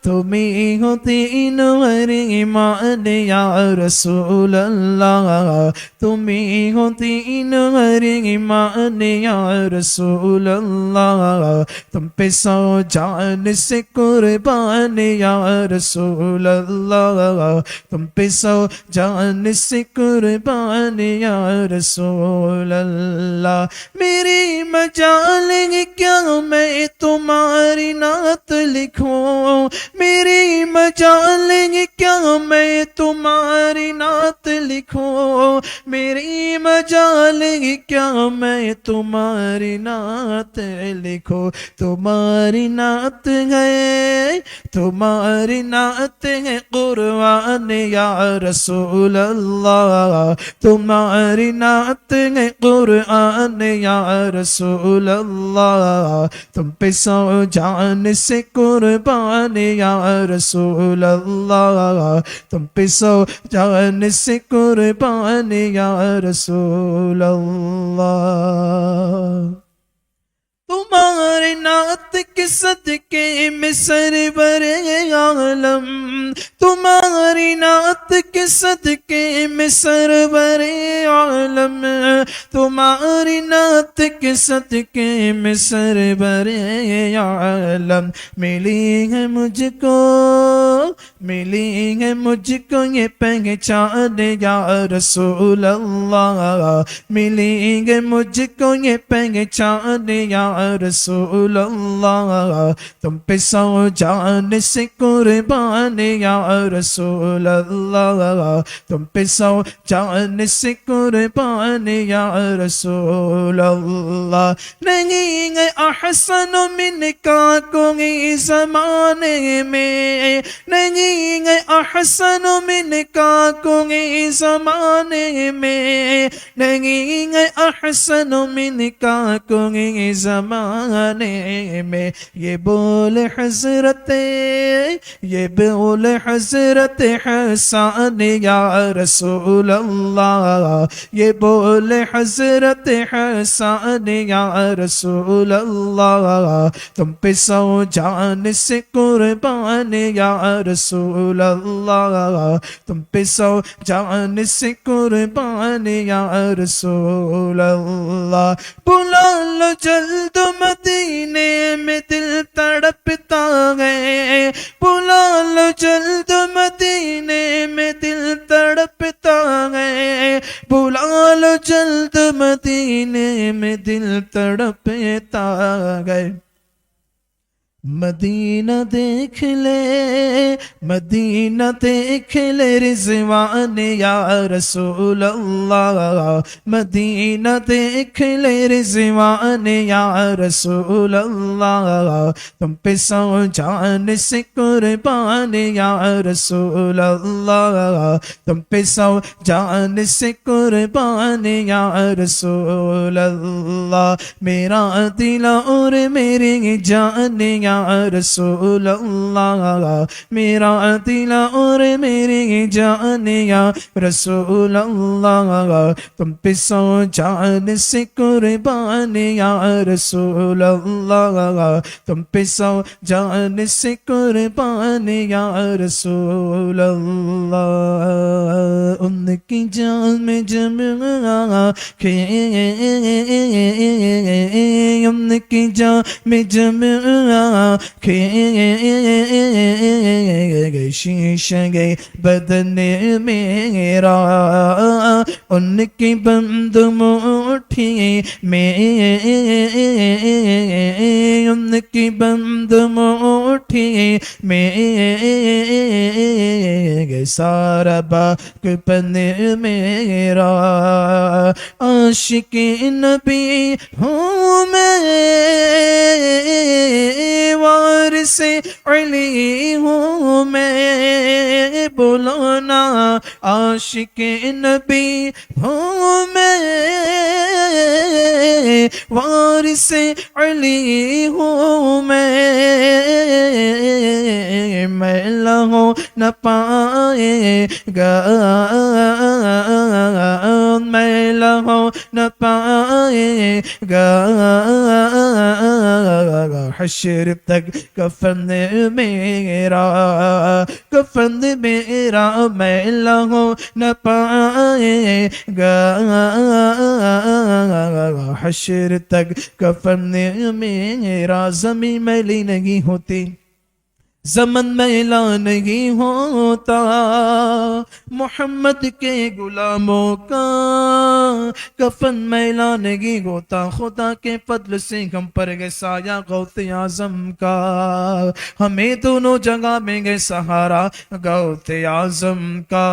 تمہیں ہو دینور ایمان یا رسول اللہ، تمہیں ہو دینور ایمان یا رسول اللہ، تم پہ سو جان سے قربان یا رسول اللہ، تم پہ سو جان سے قربان یا رسول اللہ، میری مجال ہے کیا میں تمہاری نعت لکھوں، میری مجال ہے کیا میں تمہاری نعت لکھوں، میری مجال ہے کیا میں تمہاری نعت لکھوں، تمہاری نعت ہے، تمہاری نعت ہے قرآن یا رسول اللہ، تمہاری نعت ہے قرآن یا رسول اللہ، تم پہ سو جان سے قربان یا رسول اللہ، تم پہ سو جان سے قربان یا رسول اللہ، تمہاری نعت کے صدقے میں سرور عالم، تمہاری نعت کے صدقے میں سرور عالم، تمہاری نعت کے صدقے میں سرور عالم، ملی ہے مجھ کو، ملی ہے مجھ کو یہ پہچان یا رسول اللہ، ملی ہے مجھ کو یہ پہچان یا رسول اللہ، تم پہ سو جان سے قربان یا رسول اللہ، تم پہ سو جان سے قربان یا رسول اللہ، نہیں ہے احسن من کا کوئی زمانے میں، نہیں ہے احسن من کا کوئی زمانے میں، نہیں ہے احسن من کا کوئی زمانے میں، یہ بول حضرت، یہ بول حضرت حسان یا رسول اللہ، یہ بول حضرت حسان یا رسول اللہ، تم پہ سو جان سے قربان یا رسول اللہ، تم پہ سو جان سے قربان یا رسول اللہ، بلا لو جلد مدینے میں دل تڑپتا ہے، بلا لو جلد مدینے میں دل تڑپتا ہے، بلا لو جلد مدینے میں دل تڑپتا ہے، مدینہ دیکھ لے، مدینہ دیکھ لے رضوان یا رسول اللہ، مدینہ دیکھ لے رضوان یا رسول اللہ، تم پہ سو جان سے قربان یا رسول اللہ، تم پہ سو جان سے قربان یا رسول اللہ، میرا دل اور میری جان یا یا رسول اللہ، میرا دل اور میری جان یا رسول اللہ، تم پہ سو جان سے قربان یا رسول اللہ، تم پہ سو جان سے قربان یا رسول اللہ۔ ان کی جان میں جمع کے، ان کی جان میں جمع کے، شیشہ گئے بدن میرا، ان کی بند مٹھی میں، ان کی بند مٹھی میں، سارا باک پن میرا، عاشق نبی ہوں میں، وارث علی ہوں میں، بولو نا عاشق نبی ہوں میں، وارث علی ہوں میں لہو نہ پائے گا، میں لہو نہ پائے گا، حشر تک کفن میرا، کفن میرا میں لہو نہ پائے گا، حشر تک کفن میرا۔ زمین میلی نہیں ہوتی، زمن میلا نہیں ہوتا، محمد کے غلاموں کا کفن میلا نہیں ہوتا، خدا کے فضل سے ہم پر گئے سایہ غوث اعظم کا، ہمیں دونوں جگہ میں گئے سہارا غوث اعظم کا،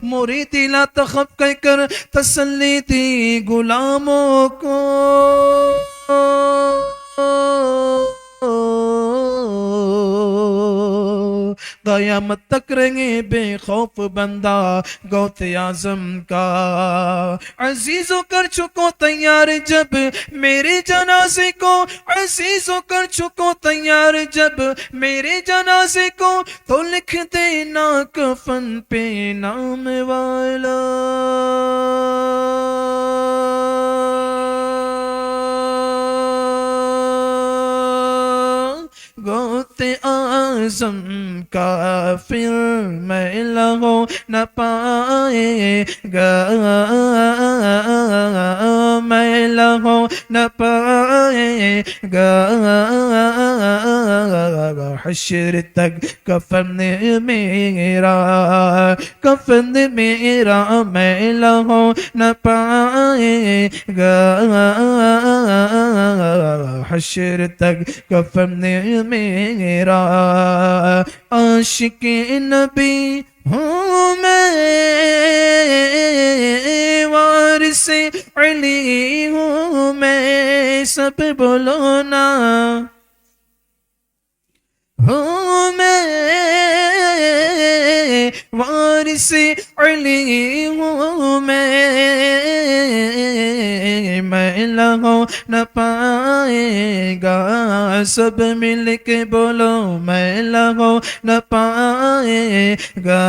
مرید لا تخف کہہ کر تسلی دی غلاموں کو، قیامت تک رہیں بے خوف بندہ غوث اعظم کا۔ عزیزو کر چکو تیار جب میرے جنازے کو، عزیزو کر چکو تیار جب میرے جنازے کو، تو لکھ دینا کفن پہ نام والا، غوث اعظم کا پھر میں لہو نہ پائے گا، میں لہو نہ پائے گا، حشر تک کفن میرا، کفن میرا میں لہو نہ پائے گا، حشر تک کفن میرا، عاشق نبی ہوں میں، وارث علی ہوں میں، سب بولو نا، ہوں میں وارث علی ہوں میں لہو نہ پائے گا، سب مل کے بولو میں لہو نہ پائے گا،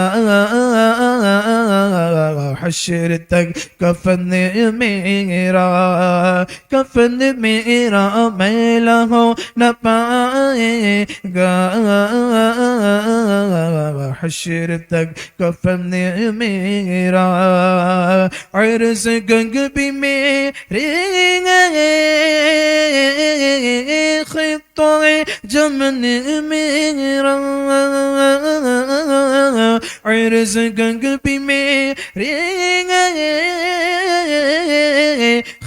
حشر تک کفن میرا، کفن میرا میں لہو نہ پائے گا، حشر تک کفن میرا، عرض گنگ بھی میرے خطوں جمن میرا، عرض گنگ بھی میرے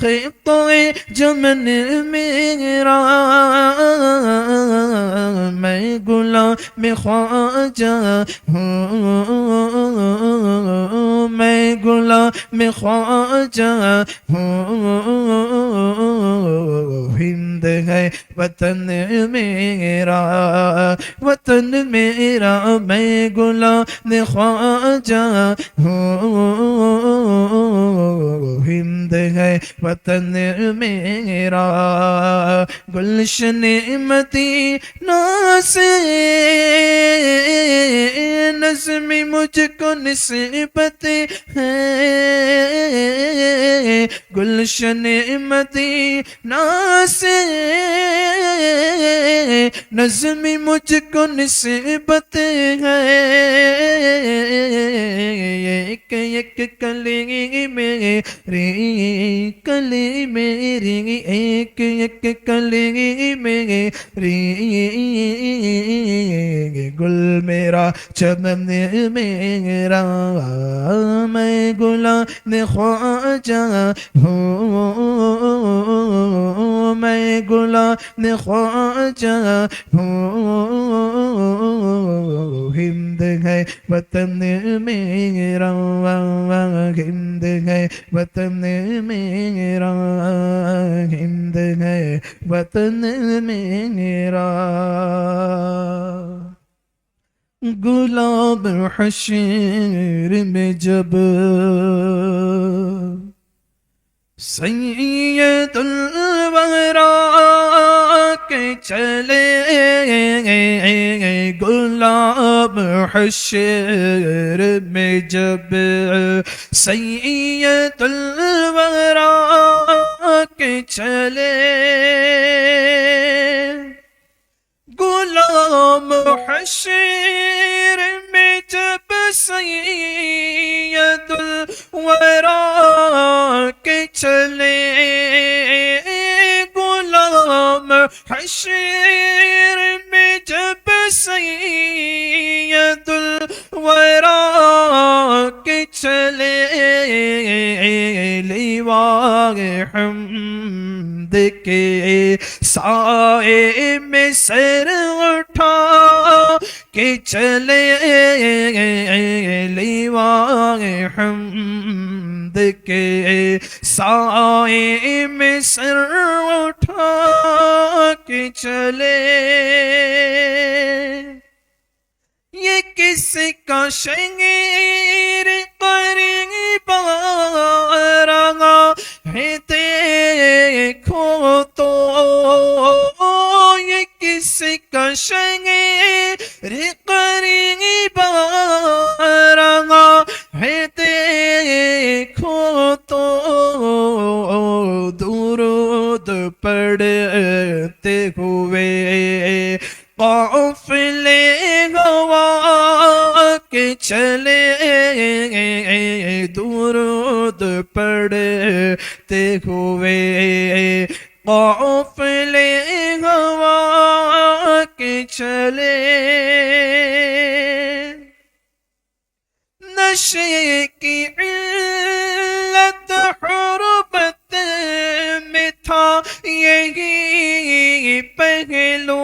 خطوں جمن میرا، میں غلام خواجہ ہوں، میں غلام خواجہ ہوں، ہند ہے وطن میرا، وطن میرا میں غلام خواجہ ہوں، ہند ہند ہے وطن میرا گلشن مدینہ سے نظم مجھ کو نسبت ہے گلشن مدینہ سے نظم مجھ کو نسبت ہے ایک ایک کلی میری کلی میری ایک ایک کلی میری گل میرا چمن میرا میں غلام خواجہ ہوں میں غلام خواجہ ہوں ہند ہے وطن میرا ہند ہے وطن میرا ہند ہے وطن میرا گلاب حشر میں جب سید الورا کے چلے گلاب حشر میں جب سید الورا کے چلے غلام حشر میں جب سید الورا کے چلے غلام حشر میں جب سید الورا کے چلے لیواء حمد کے سائے میں سر اٹھا کے چلے لیواء حمد کے سائے میں سر اٹھا کے چلے یہ کس کا شعر قریب آ رہا ہے دیکھو تو یہ کس کا شعر قریب آ رہا ہے دیکھو تو درود پڑھتے ہوئے قافلے ہوا کے چلے درود پڑھتے ہوئے قافلے ہوا کے چلے نشے کی علت حربت میں تھا یہی پہلو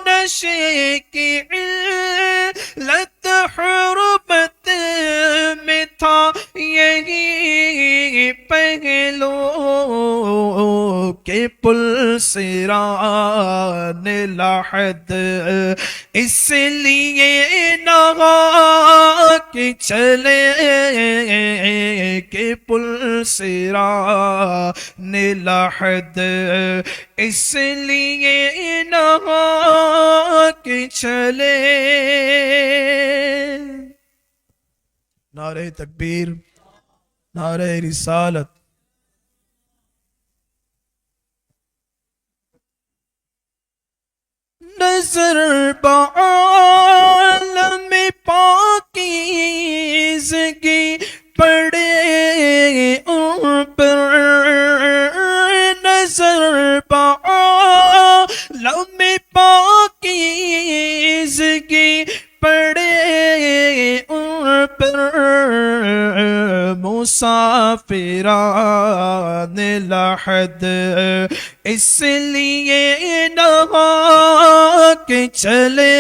نشے کی علت حربت میں تھا یہی پہلو کہ پل سران لحد اس لیے نہا کہ چلے کہ پل سران لحد اس لیے نہا کہ چلے نعرہ تکبیر نعرہ رسالت نظر بعالم پاکیزگی پڑے ان پر نظر بعالم پاکیزگی پڑے ان پر مسافران لحد اس لیے نہا کہ چلے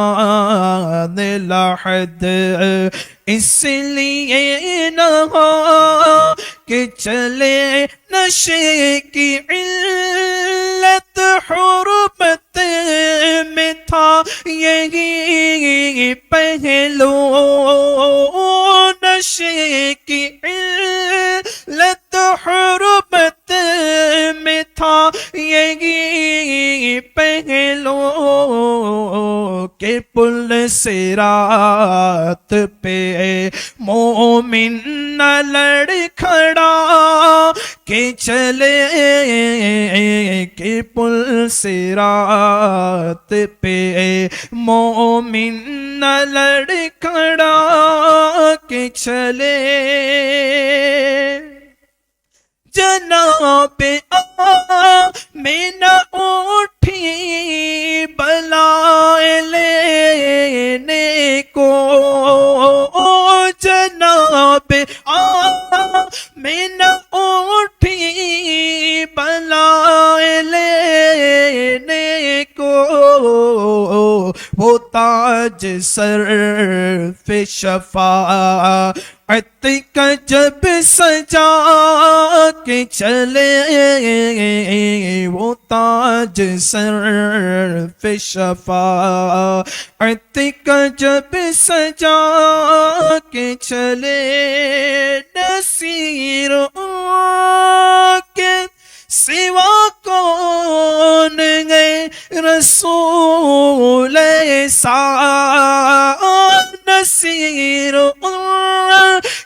مسافران لحد اس لیے نہا کہ چلے نشے کی علت حرمت میں تھا یہی پہلو مومن نہ لڑکھڑا کہ چلے کہ پل صراط پہ مومن نہ لڑکھڑا کہ چلے جناب آمینہ اٹھی بلائے لینے کو جناب آمینہ اٹھی بلائے لینے کو وہ تاج سر پہ شفاعت کا جب سجا کے چلے وہ تاج سر پہ شفاعت کا جب سجا کے چلے نصیروں کے سوا کون گئے رسول نصیروں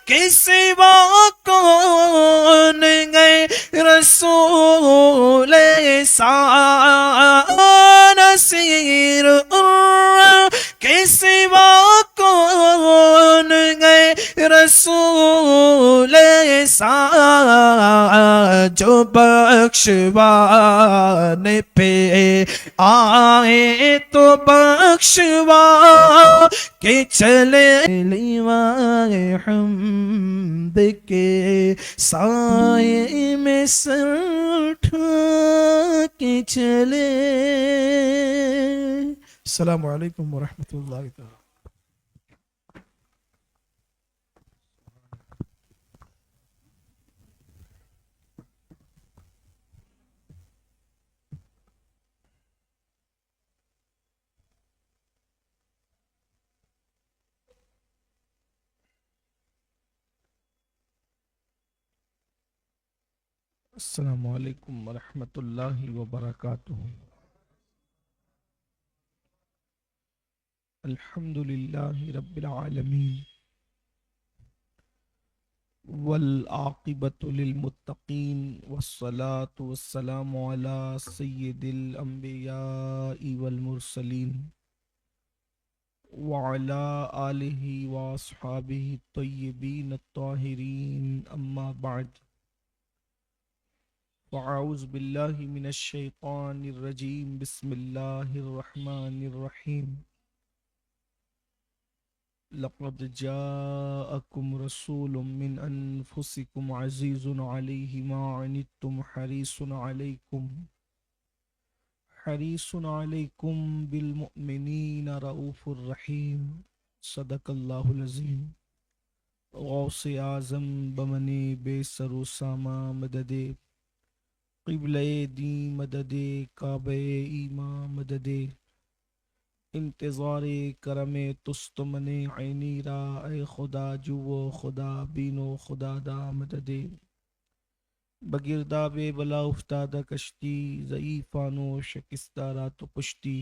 کے سوا کون گئے رسول نصیروں کے سوا کون گئے رسول جو بخشوانے پہ آئے تو بخشوا کہ چلے لیوائے حمد کے سائے میں سر اٹھا کے چلے. السلام علیکم ورحمۃ اللہ تعالی. السلام علیکم ورحمۃ اللہ وبرکاتہ. الحمد للہ رب العالمین والعاقبۃ للمتقین والصلاة والسلام علی سید الانبیاء والمرسلین وعلی آلہ واصحابہ الطیبین الطاہرین. اما بعد فاعوذ باللہ من الشیطان الرجیم. بسم اللہ الرحمن الرحیم. لقد جاءکم رسول من انفسکم عزیز علیہ ما عنتم حریص علیکم بالمؤمنین رؤوف الرحیم. صدق اللہ العظیم. غوث اعظم بمن بے سر و سامہ مدد قبلہ دین مدد کعبہ ایمان مدد انتظار کرم تست من عینی را اے خدا جو خدا بینو خدا دا مدد بگرداب بلا افتادہ کشتی ضعیفانو شکستہ رات و پشتی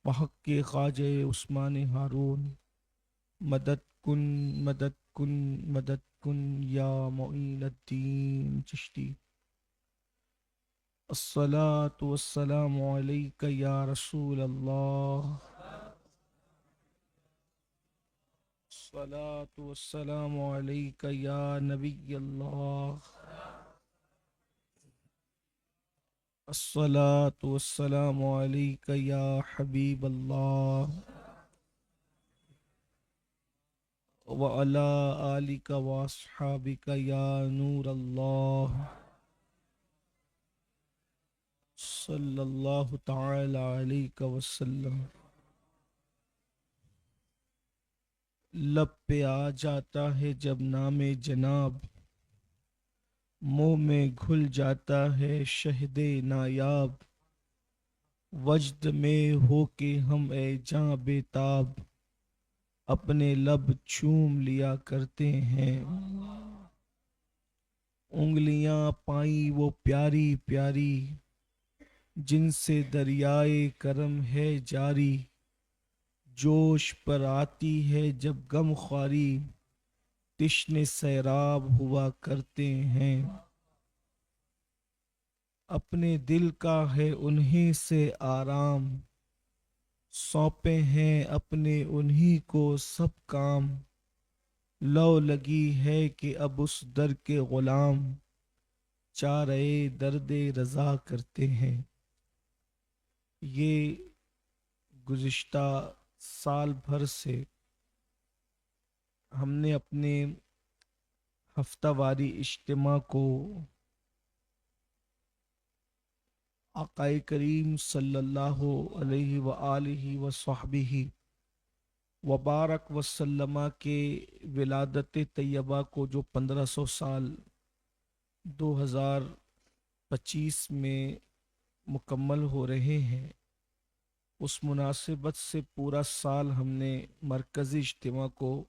بحق کے خواجہ عثمان ہارون مدد کن یا معین الدین چشتی. الصلاة والسلام علیک یا رسول اللہ. الصلاة والسلام علیک یا نبی اللہ. الصلاة والسلام علیک یا حبیب اللہ وعلی آلک واصحابک یا نور اللہ صلی اللہ تعالی علیہ وسلم. لب پہ آ جاتا ہے جب نام جناب، منہ میں گھل جاتا ہے شہد نایاب. وجد میں ہو کے ہم اے جاں بے تاب، اپنے لب چوم لیا کرتے ہیں. انگلیاں پائیں وہ پیاری پیاری، جن سے دریائے کرم ہے جاری. جوش پر آتی ہے جب غم خواری، تشنے سیراب ہوا کرتے ہیں، اپنے دل کا ہے انہی سے آرام، سونپے ہیں اپنے انہی کو سب کام، لو لگی ہے کہ اب اس در کے غلام، چارے درد رضا کرتے ہیں۔ یہ گزشتہ سال بھر سے ہم نے اپنے ہفتہ واری اجتماع کو آقائے کریم صلی اللہ علیہ وآلہ وصحبہ وبارک وسلم کے ولادت طیبہ کو جو 1500 سال 2025 میں مکمل ہو رہے ہیں، اس مناسبت سے پورا سال ہم نے مرکزی اجتماع کو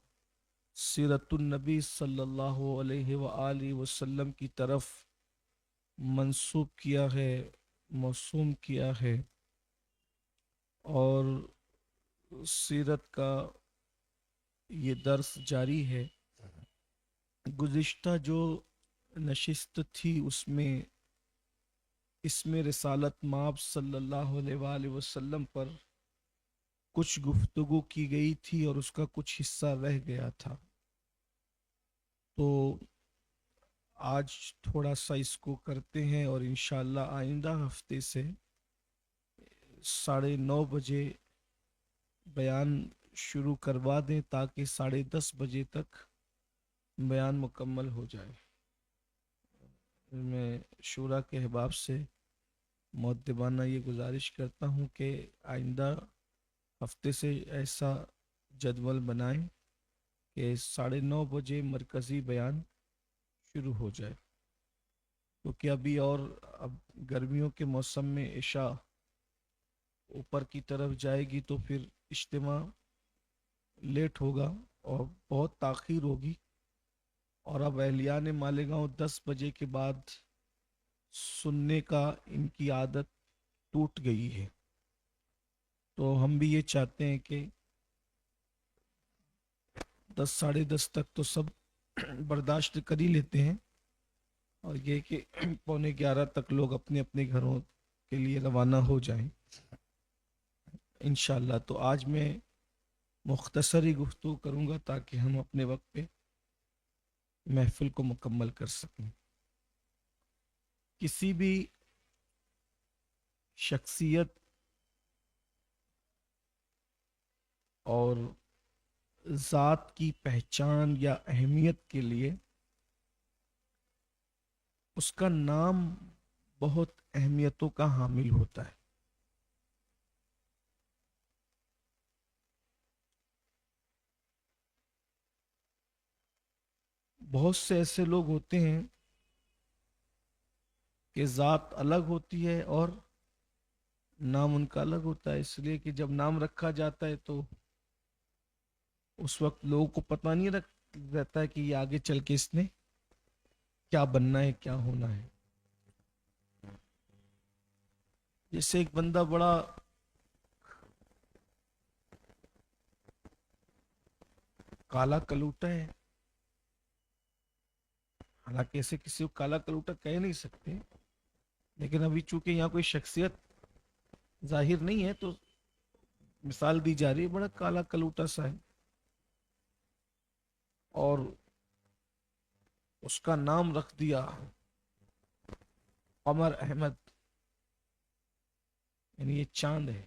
سیرت النبی صلی اللہ علیہ وآلہ وسلم کی طرف منسوب کیا ہے، موسوم کیا ہے، اور سیرت کا یہ درس جاری ہے۔ گزشتہ جو نشست تھی اس میں رسالت مآب صلی اللہ علیہ وآلہ وسلم پر کچھ گفتگو کی گئی تھی اور اس کا کچھ حصہ رہ گیا تھا، تو آج تھوڑا سا اس کو کرتے ہیں اور انشاءاللہ آئندہ ہفتے سے 9:30 بجے بیان شروع کروا دیں تاکہ 10:30 بجے تک بیان مکمل ہو جائے۔ میں شورا کے احباب سے مؤدبانہ یہ گزارش کرتا ہوں کہ آئندہ ہفتے سے ایسا جدول بنائیں کہ 9:30 بجے مرکزی بیان شروع ہو جائے، کیونکہ اب گرمیوں کے موسم میں عشاء اوپر کی طرف جائے گی تو پھر اجتماع لیٹ ہوگا اور بہت تاخیر ہوگی، اور اب اہلیان مالیگاؤں 10 بجے کے بعد سننے کا ان کی عادت ٹوٹ گئی ہے، تو ہم بھی یہ چاہتے ہیں کہ 10 10:30 تک تو سب برداشت کر ہی لیتے ہیں، اور یہ کہ 11:15 تک لوگ اپنے اپنے گھروں کے لیے روانہ ہو جائیں انشاءاللہ۔ تو آج میں مختصری گفتگو کروں گا تاکہ ہم اپنے وقت پہ محفل کو مکمل کر سکیں۔ کسی بھی شخصیت اور ذات کی پہچان یا اہمیت کے لیے اس کا نام بہت اہمیتوں کا حامل ہوتا ہے۔ بہت سے ایسے لوگ ہوتے ہیں کہ ذات الگ ہوتی ہے اور نام ان کا الگ ہوتا ہے، اس لیے کہ جب نام رکھا جاتا ہے تو اس وقت لوگوں کو پتہ نہیں رہتا ہے کہ یہ آگے چل کے اس نے کیا بننا ہے، کیا ہونا ہے۔ جیسے ایک بندہ بڑا کالا کلوٹا ہے، حالانکہ ایسے کسی کو کالا کلوٹا کہہ نہیں سکتے، لیکن ابھی چونکہ یہاں کوئی شخصیت ظاہر نہیں ہے تو مثال دی جا رہی ہے، بڑا کالا کلوٹا سا ہے، اور اس کا نام رکھ دیا قمر احمد، یعنی یہ چاند ہے۔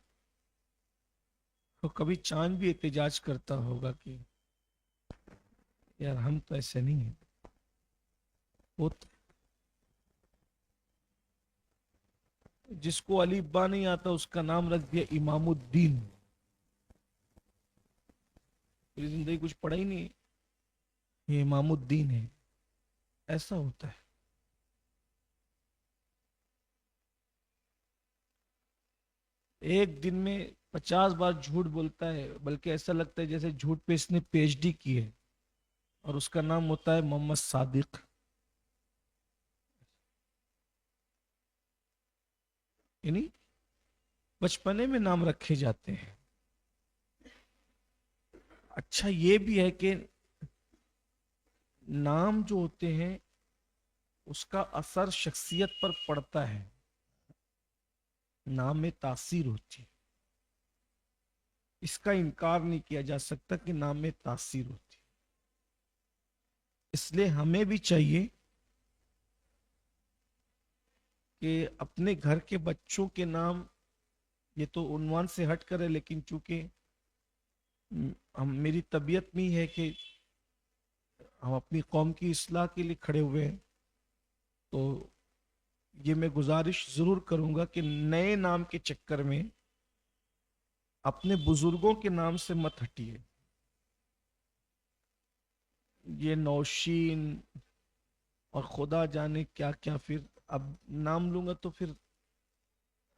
تو کبھی چاند بھی احتجاج کرتا ہوگا کہ یار ہم تو ایسے نہیں ہیں، جس کو الف با نہیں آتا اس کا نام رکھ دیا امام الدین، پوری زندگی کچھ پڑھا ہی نہیں، یہ امام الدین ہے، ایسا ہوتا ہے۔ ایک دن میں 50 بار جھوٹ بولتا ہے، بلکہ ایسا لگتا ہے جیسے جھوٹ پہ اس نے پی ایچ ڈی کی ہے، اور اس کا نام ہوتا ہے محمد صادق۔ یعنی بچپنے میں نام رکھے جاتے ہیں، اچھا یہ بھی ہے کہ نام جو ہوتے ہیں اس کا اثر شخصیت پر پڑتا ہے، نام میں تاثیر ہوتی ہے، اس کا انکار نہیں کیا جا سکتا کہ نام میں تاثیر ہوتی ہے۔ اس لیے ہمیں بھی چاہیے کہ اپنے گھر کے بچوں کے نام، یہ تو عنوان سے ہٹ کر ہے لیکن چونکہ میری طبیعت میں ہی ہے کہ ہم اپنی قوم کی اصلاح کے لیے کھڑے ہوئے ہیں، تو یہ میں گزارش ضرور کروں گا کہ نئے نام کے چکر میں اپنے بزرگوں کے نام سے مت ہٹیے۔ یہ نوشین اور خدا جانے کیا کیا، پھر اب نام لوں گا تو پھر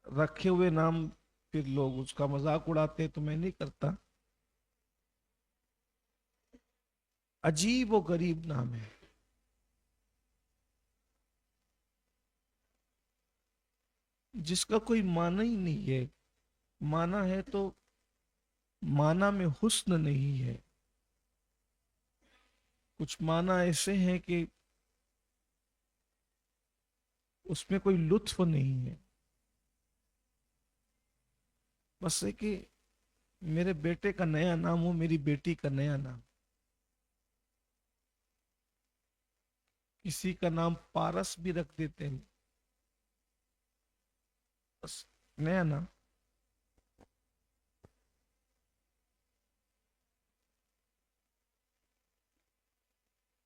رکھے ہوئے نام پھر لوگ اس کا مذاق اڑاتے ہیں، تو میں نہیں کرتا۔ عجیب و غریب نام ہے، جس کا کوئی معنی ہی نہیں ہے، معنی ہے تو معنی میں حسن نہیں ہے، کچھ معنی ایسے ہیں کہ اس میں کوئی لطف نہیں ہے۔ بس ہے کہ میرے بیٹے کا نیا نام ہو، میری بیٹی کا نیا نام، کسی کا نام پارس بھی رکھ دیتے ہیں، بس نیا نام۔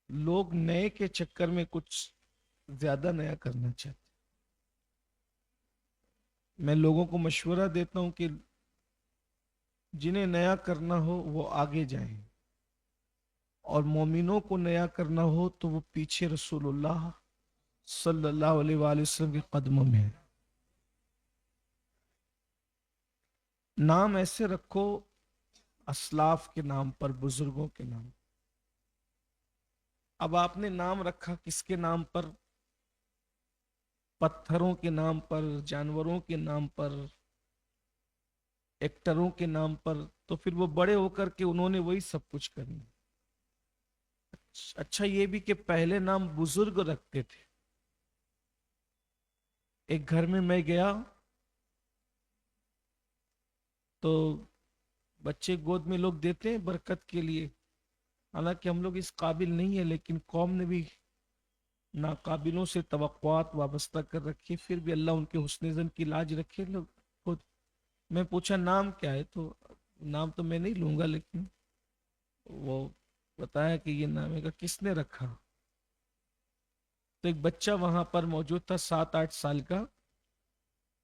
لوگ نئے کے چکر میں کچھ زیادہ نیا کرنا چاہتے ہیں۔ میں لوگوں کو مشورہ دیتا ہوں کہ جنہیں نیا کرنا ہو وہ آگے جائیں، اور مومنوں کو نیا کرنا ہو تو وہ پیچھے رسول اللہ صلی اللہ علیہ وآلہ وسلم کے قدموں میں ہے۔ نام ایسے رکھو اسلاف کے نام پر، بزرگوں کے نام۔ اب آپ نے نام رکھا کس کے نام پر؟ پتھروں کے نام پر، جانوروں کے نام پر، ایکٹروں کے نام پر، تو پھر وہ بڑے ہو کر کے انہوں نے وہی سب کچھ کرنا۔ اچھا یہ بھی کہ پہلے نام بزرگ رکھتے تھے۔ ایک گھر میں گیا تو بچے گود میں لوگ دیتے ہیں برکت کے لیے، حالانکہ ہم لوگ اس قابل نہیں ہیں، لیکن قوم نے بھی ناقابلوں سے توقعات وابستہ کر رکھی، پھر بھی اللہ ان کے حسن ظن کی لاج رکھے لوگ خود۔ میں پوچھا نام کیا ہے، تو نام تو میں نہیں لوں گا، لیکن وہ بتایا کہ یہ نام ہے۔ کہ کس نے رکھا؟ تو ایک بچہ وہاں پر موجود تھا 7-8 سال کا،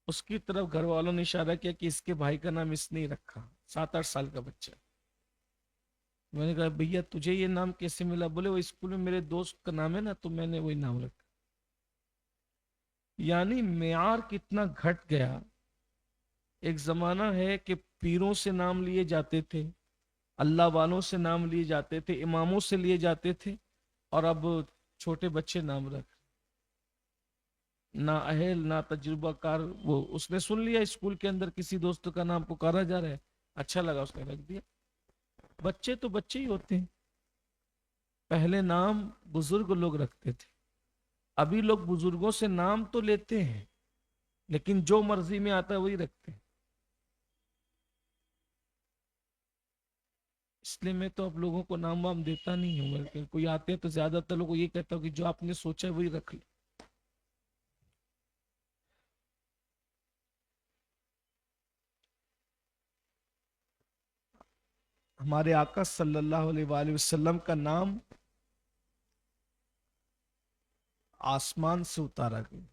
اس کی طرف گھر والوں نے اشارہ کیا کہ اس کے بھائی کا نام اس نے ہی رکھا۔ 7-8 سال کا بچہ۔ میں نے کہا بھیا تجھے یہ نام کیسے ملا؟ بولے وہ اسکول میں میرے دوست کا نام ہے نا، تو میں نے وہی نام رکھا۔ یعنی معیار کتنا گھٹ گیا۔ ایک زمانہ ہے کہ پیروں سے نام لیے جاتے تھے، اللہ والوں سے نام لیے جاتے تھے، اماموں سے لیے جاتے تھے، اور اب چھوٹے بچے نام رکھ، نہ اہل نہ تجربہ کار۔ وہ اس نے سن لیا اسکول کے اندر کسی دوست کا نام پکارا جا رہا ہے، اچھا لگا، اس نے رکھ دیا۔ بچے تو بچے ہی ہوتے ہیں۔ پہلے نام بزرگ لوگ رکھتے تھے، ابھی لوگ بزرگوں سے نام تو لیتے ہیں لیکن جو مرضی میں آتا ہے وہی رکھتے ہیں۔ اس لیے میں تو اب لوگوں کو نام وام دیتا نہیں ہوں، بلکہ کوئی آتے ہیں تو زیادہ تر لوگوں کو یہ کہتا ہوں کہ جو آپ نے سوچا ہے وہی رکھ لیں۔ ہمارے آقا صلی اللہ علیہ وآلہ وسلم کا نام آسمان سے اتارا گیا۔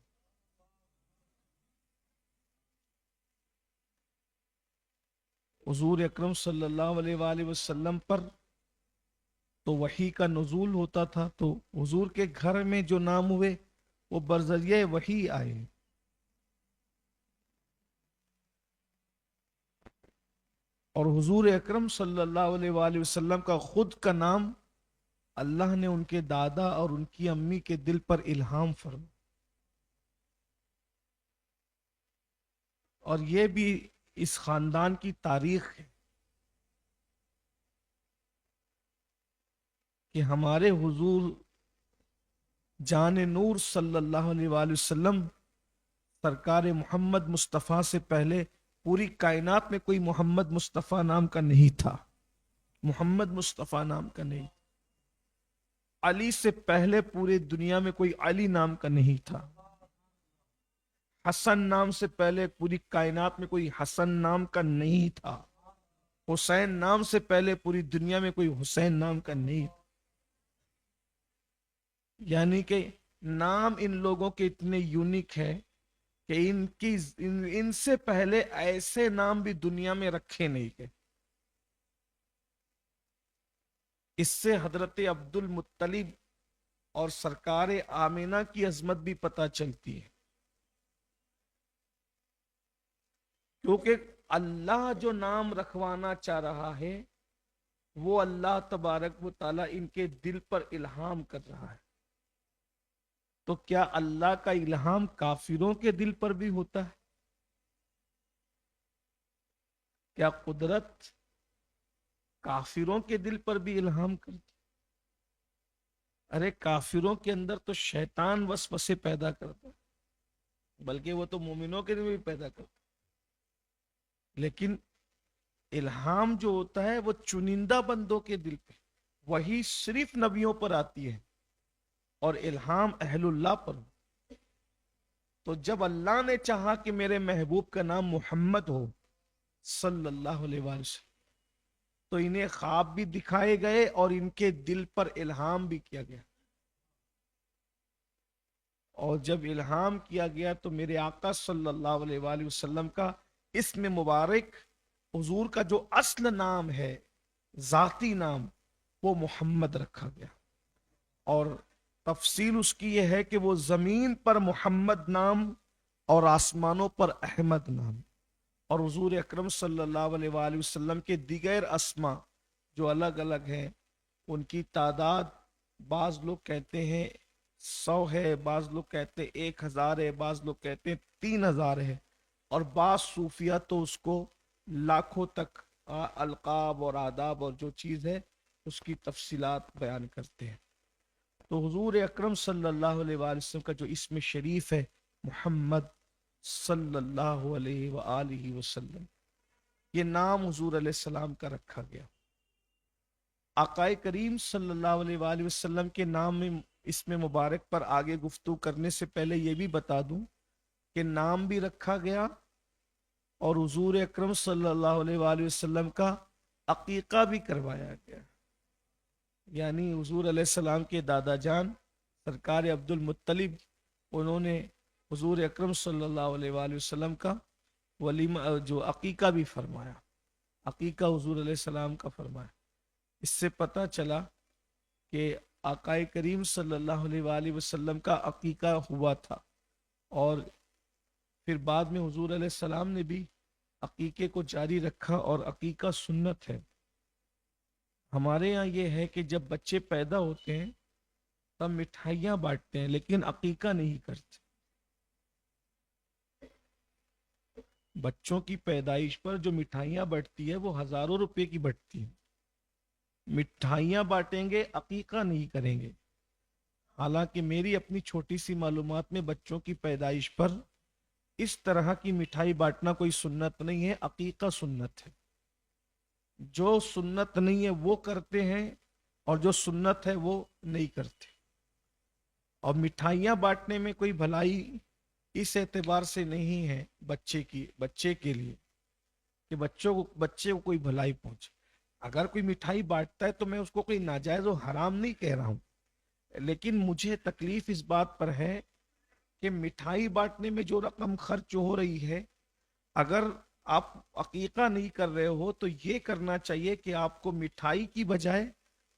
حضور اکرم صلی اللہ علیہ وآلہ وسلم پر تو وحی کا نزول ہوتا تھا، تو حضور کے گھر میں جو نام ہوئے وہ برذریعہ وحی آئے۔ اور حضور اکرم صلی اللہ علیہ وآلہ وسلم کا خود کا نام اللہ نے ان کے دادا اور ان کی امی کے دل پر الہام فرمایا۔ اور یہ بھی اس خاندان کی تاریخ ہے۔ کہ ہمارے حضور جان نور صلی اللہ علیہ وآلہ وسلم سرکار محمد مصطفیٰ سے پہلے پوری کائنات میں کوئی محمد مصطفیٰ نام کا نہیں تھا. محمد مصطفیٰ نام کا نہیں. علی سے پہلے پورے دنیا میں کوئی علی نام کا نہیں تھا. حسن نام سے پہلے پوری کائنات میں کوئی حسن نام کا نہیں تھا. حسین نام سے پہلے پوری دنیا میں کوئی حسین نام کا نہیں تھا. یعنی کہ نام ان لوگوں کے اتنے یونیک ہے کہ ان سے پہلے ایسے نام بھی دنیا میں رکھے نہیں گئے. اس سے حضرت عبد المطلب اور سرکار آمینہ کی عظمت بھی پتہ چلتی ہے. کیونکہ اللہ جو نام رکھوانا چاہ رہا ہے وہ اللہ تبارک و تعالیٰ ان کے دل پر الہام کر رہا ہے. تو کیا اللہ کا الہام کافروں کے دل پر بھی ہوتا ہے؟ کیا قدرت کافروں کے دل پر بھی الہام کرتی؟ ارے کافروں کے اندر تو شیطان وسوسے پیدا کرتا ہے، بلکہ وہ تو مومنوں کے دل بھی پیدا کرتا ہے. لیکن الہام جو ہوتا ہے وہ چنندہ بندوں کے دل پہ، وہی صرف نبیوں پر آتی ہے اور الہام اہل اللہ پر. تو جب اللہ نے چاہا کہ میرے محبوب کا نام محمد ہو صلی اللہ علیہ وسلم تو انہیں خواب بھی دکھائے گئے اور ان کے دل پر الہام بھی کیا گیا. اور جب الہام کیا گیا تو میرے آقا صلی اللہ علیہ وآلہ وسلم کا اسم مبارک، حضور کا جو اصل نام ہے، ذاتی نام، وہ محمد رکھا گیا. اور تفصیل اس کی یہ ہے کہ وہ زمین پر محمد نام اور آسمانوں پر احمد نام. اور حضور اکرم صلی اللہ علیہ وآلہ وسلم کے دیگر اسما جو الگ الگ ہیں ان کی تعداد بعض لوگ کہتے ہیں 100 ہے، بعض لوگ کہتے ہیں 1000 ہے، بعض لوگ کہتے ہیں 3000 ہے، اور بعض صوفیہ تو اس کو لاکھوں تک القاب اور آداب اور جو چیز ہے اس کی تفصیلات بیان کرتے ہیں. تو حضور اکرم صلی اللہ علیہ وآلہ وسلم کا جو اسم شریف ہے محمد صلی اللہ علیہ وآلہ وسلم، یہ نام حضور علیہ السلام کا رکھا گیا. آقائے کریم صلی اللہ علیہ وآلہ وسلم کے نام میں اسم مبارک پر آگے گفتگو کرنے سے پہلے یہ بھی بتا دوں کہ نام بھی رکھا گیا اور حضور اکرم صلی اللہ علیہ وآلہ وسلم کا عقیقہ بھی کروایا گیا. یعنی حضور علیہ السلام کے دادا جان سرکار عبد المطلب، انہوں نے حضور اکرم صلی اللہ علیہ وآلہ وسلم کا ولیمہ جو عقیقہ بھی فرمایا. عقیقہ حضور علیہ السلام کا فرمایا. اس سے پتہ چلا کہ آقائے کریم صلی اللہ علیہ وآلہ وسلم کا عقیقہ ہوا تھا. اور پھر بعد میں حضور علیہ السلام نے بھی عقیقے کو جاری رکھا اور عقیقہ سنت ہے. ہمارے ہاں یہ ہے کہ جب بچے پیدا ہوتے ہیں تب مٹھائیاں بانٹتے ہیں لیکن عقیقہ نہیں کرتے. بچوں کی پیدائش پر جو مٹھائیاں بٹتی ہے وہ ہزاروں روپے کی بٹتی ہیں. مٹھائیاں بانٹیں گے، عقیقہ نہیں کریں گے. حالانکہ میری اپنی چھوٹی سی معلومات میں بچوں کی پیدائش پر اس طرح کی مٹھائی بانٹنا کوئی سنت نہیں ہے، عقیقہ سنت ہے. جو سنت نہیں ہے وہ کرتے ہیں اور جو سنت ہے وہ نہیں کرتے. اور مٹھائیاں بانٹنے میں کوئی بھلائی اس اعتبار سے نہیں ہے بچے کے لیے کہ بچے کو کوئی بھلائی پہنچے. اگر کوئی مٹھائی بانٹتا ہے تو میں اس کو کوئی ناجائز و حرام نہیں کہہ رہا ہوں، لیکن مجھے تکلیف اس بات پر ہے کہ مٹھائی بانٹنے میں جو رقم خرچ ہو رہی ہے، اگر آپ عقیقہ نہیں کر رہے ہو تو یہ کرنا چاہیے کہ آپ کو مٹھائی کی بجائے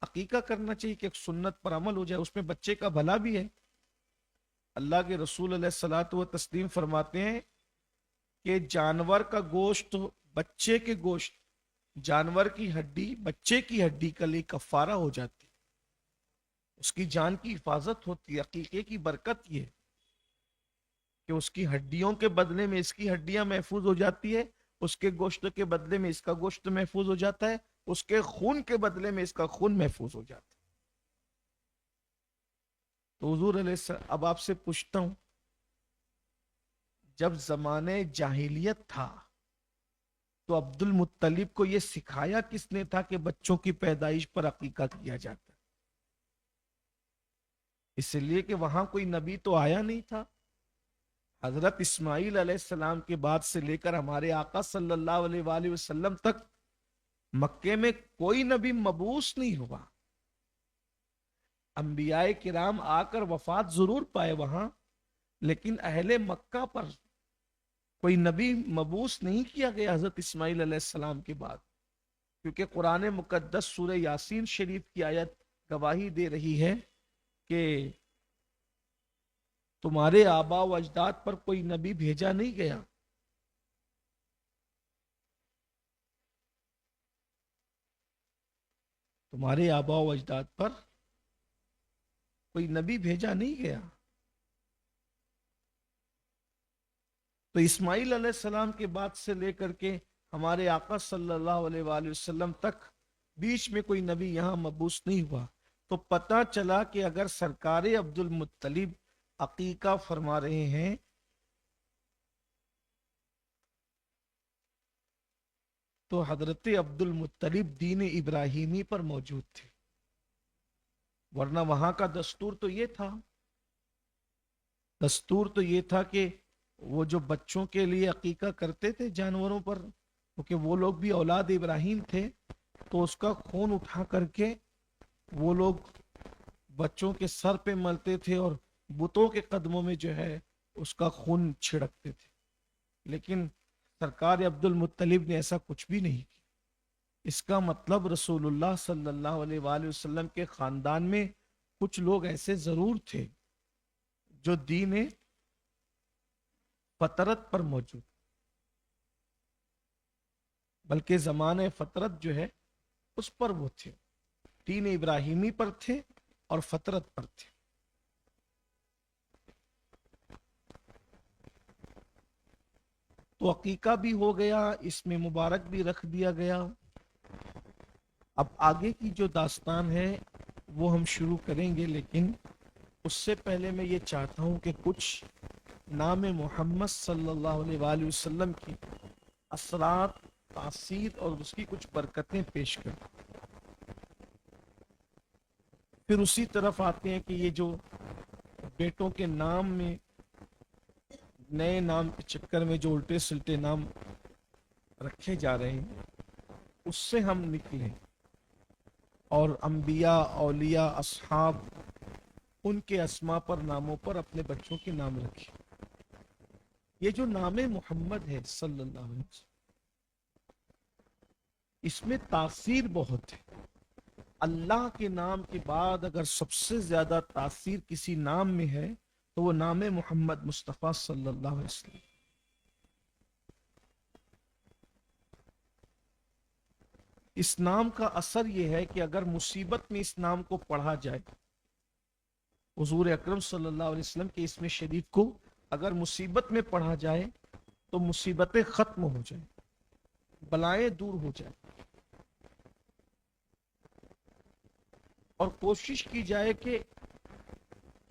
عقیقہ کرنا چاہیے کہ ایک سنت پر عمل ہو جائے، اس میں بچے کا بھلا بھی ہے. اللہ کے رسول علیہ الصلوۃ والتسلیم فرماتے ہیں کہ جانور کا گوشت بچے کے گوشت، جانور کی ہڈی بچے کی ہڈی کا لیے کفارہ ہو جاتی، اس کی جان کی حفاظت ہوتی ہے. عقیقے کی برکت یہ کہ اس کی ہڈیوں کے بدلے میں اس کی ہڈیاں محفوظ ہو جاتی ہے، اس کے گوشت کے بدلے میں اس کا گوشت محفوظ ہو جاتا ہے، اس کے خون کے بدلے میں اس کا خون محفوظ ہو جاتا ہے. تو حضور علیہ السلام، اب آپ سے پوچھتا ہوں، جب زمانے جاہلیت تھا تو عبد المطلب کو یہ سکھایا کس نے تھا کہ بچوں کی پیدائش پر عقیقہ کیا جاتا ہے؟ اس لیے کہ وہاں کوئی نبی تو آیا نہیں تھا. حضرت اسماعیل علیہ السلام کے بعد سے لے کر ہمارے آقا صلی اللہ علیہ وآلہ وسلم تک مکے میں کوئی نبی مبعوث نہیں ہوا. انبیاء کرام آ کر وفات ضرور پائے وہاں، لیکن اہل مکہ پر کوئی نبی مبعوث نہیں کیا گیا حضرت اسماعیل علیہ السلام کے بعد، کیونکہ قرآن مقدس سورہ یاسین شریف کی آیت گواہی دے رہی ہے کہ تمہارے آبا و اجداد پر کوئی نبی بھیجا نہیں گیا. تمہارے آبا و اجداد پر کوئی نبی بھیجا نہیں گیا. تو اسماعیل علیہ السلام کے بعد سے لے کر کے ہمارے آقا صلی اللہ علیہ وآلہ وسلم تک بیچ میں کوئی نبی یہاں مبعوث نہیں ہوا. تو پتہ چلا کہ اگر سرکار عبد المطلب عقیقہ فرما رہے ہیں تو حضرت عبد المطلب دین ابراہیمی پر موجود تھے، ورنہ وہاں کا دستور تو یہ تھا، کہ وہ جو بچوں کے لیے عقیقہ کرتے تھے جانوروں پر، کیونکہ وہ لوگ بھی اولاد ابراہیم تھے، تو اس کا خون اٹھا کر کے وہ لوگ بچوں کے سر پہ ملتے تھے اور بتوں کے قدموں میں جو ہے اس کا خون چھڑکتے تھے. لیکن سرکار عبد المطلب نے ایسا کچھ بھی نہیں کیا. اس کا مطلب رسول اللہ صلی اللہ علیہ وآلہ وسلم کے خاندان میں کچھ لوگ ایسے ضرور تھے جو دین فطرت پر موجود، بلکہ زمانہ فطرت جو ہے اس پر وہ تھے، دین ابراہیمی پر تھے اور فطرت پر تھے. تو عقیقہ بھی ہو گیا، اس میں مبارک بھی رکھ دیا گیا. اب آگے کی جو داستان ہے وہ ہم شروع کریں گے، لیکن اس سے پہلے میں یہ چاہتا ہوں کہ کچھ نام محمد صلی اللہ علیہ وآلہ وسلم کی اثرات، تاثیر اور اس کی کچھ برکتیں پیش کریں. پھر اسی طرف آتے ہیں کہ یہ جو بیٹوں کے نام میں نئے نام کے چکر میں جو الٹے سلٹے نام رکھے جا رہے ہیں اس سے ہم نکلیں اور انبیاء، اولیاء، اصحاب، ان کے اسماء پر، ناموں پر اپنے بچوں کے نام رکھیں. یہ جو نام محمد ہے صلی اللہ علیہ وسلم، اس میں تاثیر بہت ہے. اللہ کے نام کے بعد اگر سب سے زیادہ تاثیر کسی نام میں ہے تو وہ نام محمد مصطفیٰ صلی اللہ علیہ وسلم. اس نام کا اثر یہ ہے کہ اگر مصیبت میں اس نام کو پڑھا جائے، حضور اکرم صلی اللہ علیہ وسلم کے اسم شریف کو اگر مصیبت میں پڑھا جائے تو مصیبتیں ختم ہو جائیں، بلائیں دور ہو جائیں. اور کوشش کی جائے کہ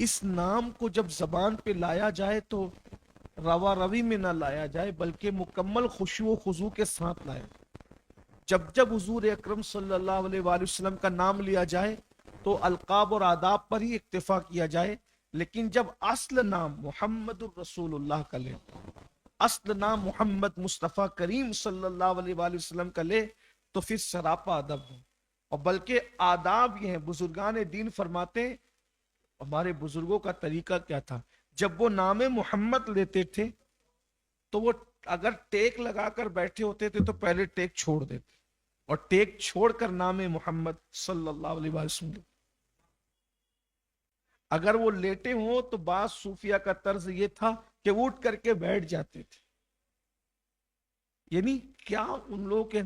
اس نام کو جب زبان پہ لایا جائے تو روا روی میں نہ لایا جائے، بلکہ مکمل خشوع و خضوع کے ساتھ لایا. جب حضور اکرم صلی اللہ علیہ وآلہ وسلم کا نام لیا جائے تو القاب اور آداب پر ہی اکتفا کیا جائے، لیکن جب اصل نام محمد الرسول اللہ کا لے، اصل نام محمد مصطفیٰ کریم صلی اللہ علیہ وآلہ وسلم کا لے تو پھر سراپا ادب ہو. اور بلکہ آداب یہ ہیں، بزرگان دین فرماتے ہیں، ہمارے بزرگوں کا طریقہ کیا تھا، جب وہ نام محمد لیتے تھے تو وہ اگر ٹیک لگا کر بیٹھے ہوتے تھے تو پہلے ٹیک چھوڑ دیتے اور ٹیک چھوڑ کر نام محمد صلی اللہ علیہ وسلم. اگر وہ لیٹے ہوں تو بعض صوفیہ کا طرز یہ تھا کہ وہ اٹھ کر کے بیٹھ جاتے تھے. یعنی کیا ان لوگوں کے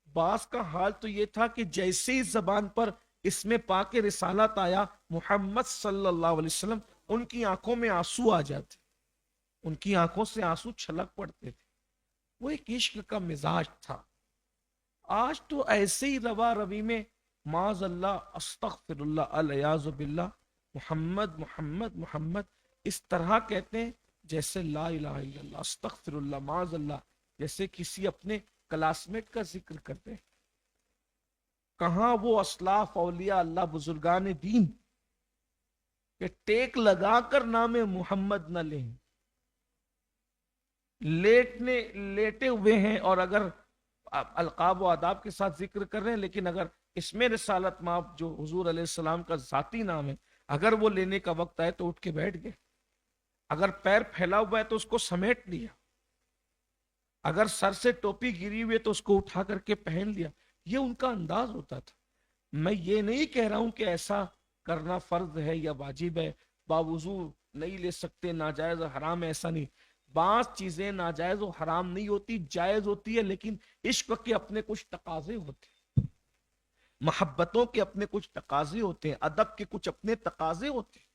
بعض کا حال تو یہ تھا کہ جیسے ہی زبان پر اس میں پاک رسالت آیا محمد صلی اللہ علیہ وسلم، ان کی آنکھوں میں آنسو آ جاتے، ان کی آنکھوں سے آنسو چھلک پڑتے تھے. وہ ایک عشق کا مزاج تھا. آج تو ایسے ہی روا روی میں معاذ اللہ، استغفر اللہ، الیاذ باللہ، محمد محمد محمد اس طرح کہتے ہیں جیسے لا الہ الا اللہ، استغفر اللہ، معاذ اللہ، جیسے کسی اپنے کلاس میٹ کا ذکر کرتے ہیں۔ کہاں وہ اسلاف اولیاء اللہ بزرگان دین کہ ٹیک لگا کر نام محمد نہ لیں، لیٹے ہوئے ہیں، اور اگر القاب و آداب کے ساتھ ذکر کر رہے ہیں، لیکن اگر اس میں رسالت مآب جو حضور علیہ السلام کا ذاتی نام ہے، اگر وہ لینے کا وقت آئے تو اٹھ کے بیٹھ گئے، اگر پیر پھیلا ہوا ہے تو اس کو سمیٹ لیا، اگر سر سے ٹوپی گری ہوئی ہے تو اس کو اٹھا کر کے پہن لیا۔ یہ ان کا انداز ہوتا تھا۔ میں یہ نہیں کہہ رہا ہوں کہ ایسا کرنا فرض ہے یا واجب ہے، باوضو نہیں لے سکتے، ناجائز حرام ہے، ایسا نہیں۔ بعض چیزیں ناجائز و حرام نہیں ہوتی، جائز ہوتی ہے، لیکن عشق کے اپنے کچھ تقاضے ہوتے ہیں، محبتوں کے اپنے کچھ تقاضے ہوتے ہیں، ادب کے کچھ اپنے تقاضے ہوتے ہیں۔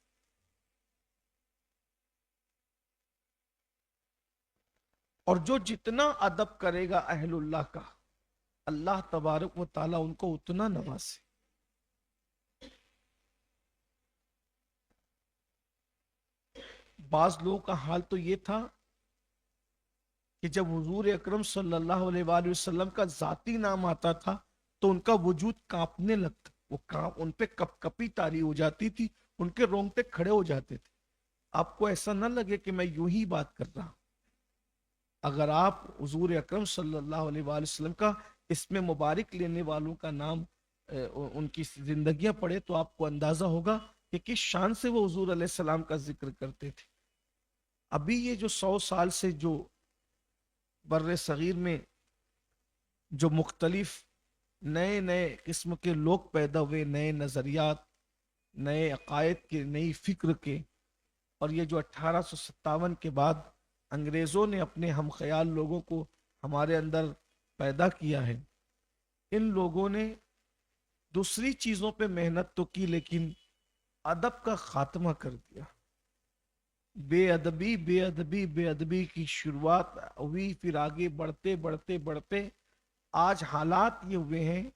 اور جو جتنا ادب کرے گا اہل اللہ کا، اللہ تبارک و تعالیٰ ان کو اتنا نوازے۔ بعض لوگوں کا حال تو یہ تھا کہ جب حضور اکرم صلی اللہ علیہ وآلہ وسلم کا ذاتی نام آتا تھا تو ان کا وجود کانپنے لگتا، ان پہ کپ کپی طاری ہو جاتی تھی، ان کے رونگٹے کھڑے ہو جاتے تھے۔ آپ کو ایسا نہ لگے کہ میں یوں ہی بات کر رہا ہوں۔ اگر آپ حضور اکرم صلی اللہ علیہ وآلہ وسلم کا اس میں مبارک لینے والوں کا نام ان کی زندگیاں پڑھے تو آپ کو اندازہ ہوگا کہ کس شان سے وہ حضور علیہ السلام کا ذکر کرتے تھے۔ ابھی یہ جو 100 سال سے جو بر صغیر میں جو مختلف نئے قسم کے لوگ پیدا ہوئے، نئے نظریات، نئے عقائد کے، نئی فکر کے، اور یہ جو 1857 کے بعد انگریزوں نے اپنے ہم خیال لوگوں کو ہمارے اندر پیدا کیا ہے، ان لوگوں نے دوسری چیزوں پہ محنت تو کی لیکن ادب کا خاتمہ کر دیا۔ بے ادبی کی شروعات ہوئی، پھر آگے بڑھتے آج حالات یہ ہوئے ہیں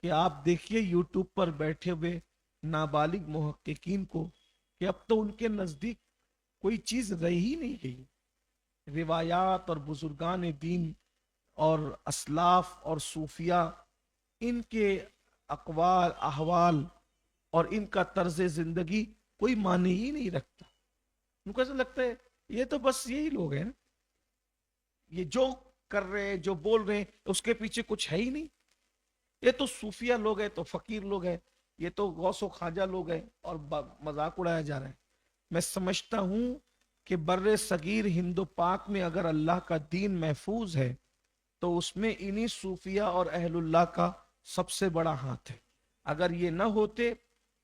کہ آپ دیکھیے یوٹیوب پر بیٹھے ہوئے نابالغ محققین کو کہ اب تو ان کے نزدیک کوئی چیز رہی ہی نہیں گئی۔ روایات اور بزرگان دین اور اسلاف اور صوفیہ، ان کے اقوال احوال اور ان کا طرز زندگی کوئی معنی ہی نہیں رکھتا۔ ان کو ایسا لگتا ہے یہ تو بس یہی لوگ ہیں، یہ جو کر رہے ہیں، جو بول رہے ہیں، اس کے پیچھے کچھ ہے ہی نہیں۔ یہ تو صوفیہ لوگ ہیں، تو فقیر لوگ ہیں، یہ تو غوث و خواجہ لوگ ہیں، اور مذاق اڑایا جا رہا ہے۔ میں سمجھتا ہوں کہ بر صغیر ہند و پاک میں اگر اللہ کا دین محفوظ ہے تو اس میں انہی صوفیہ اور اہل اللہ کا سب سے بڑا ہاتھ ہے۔ اگر یہ نہ ہوتے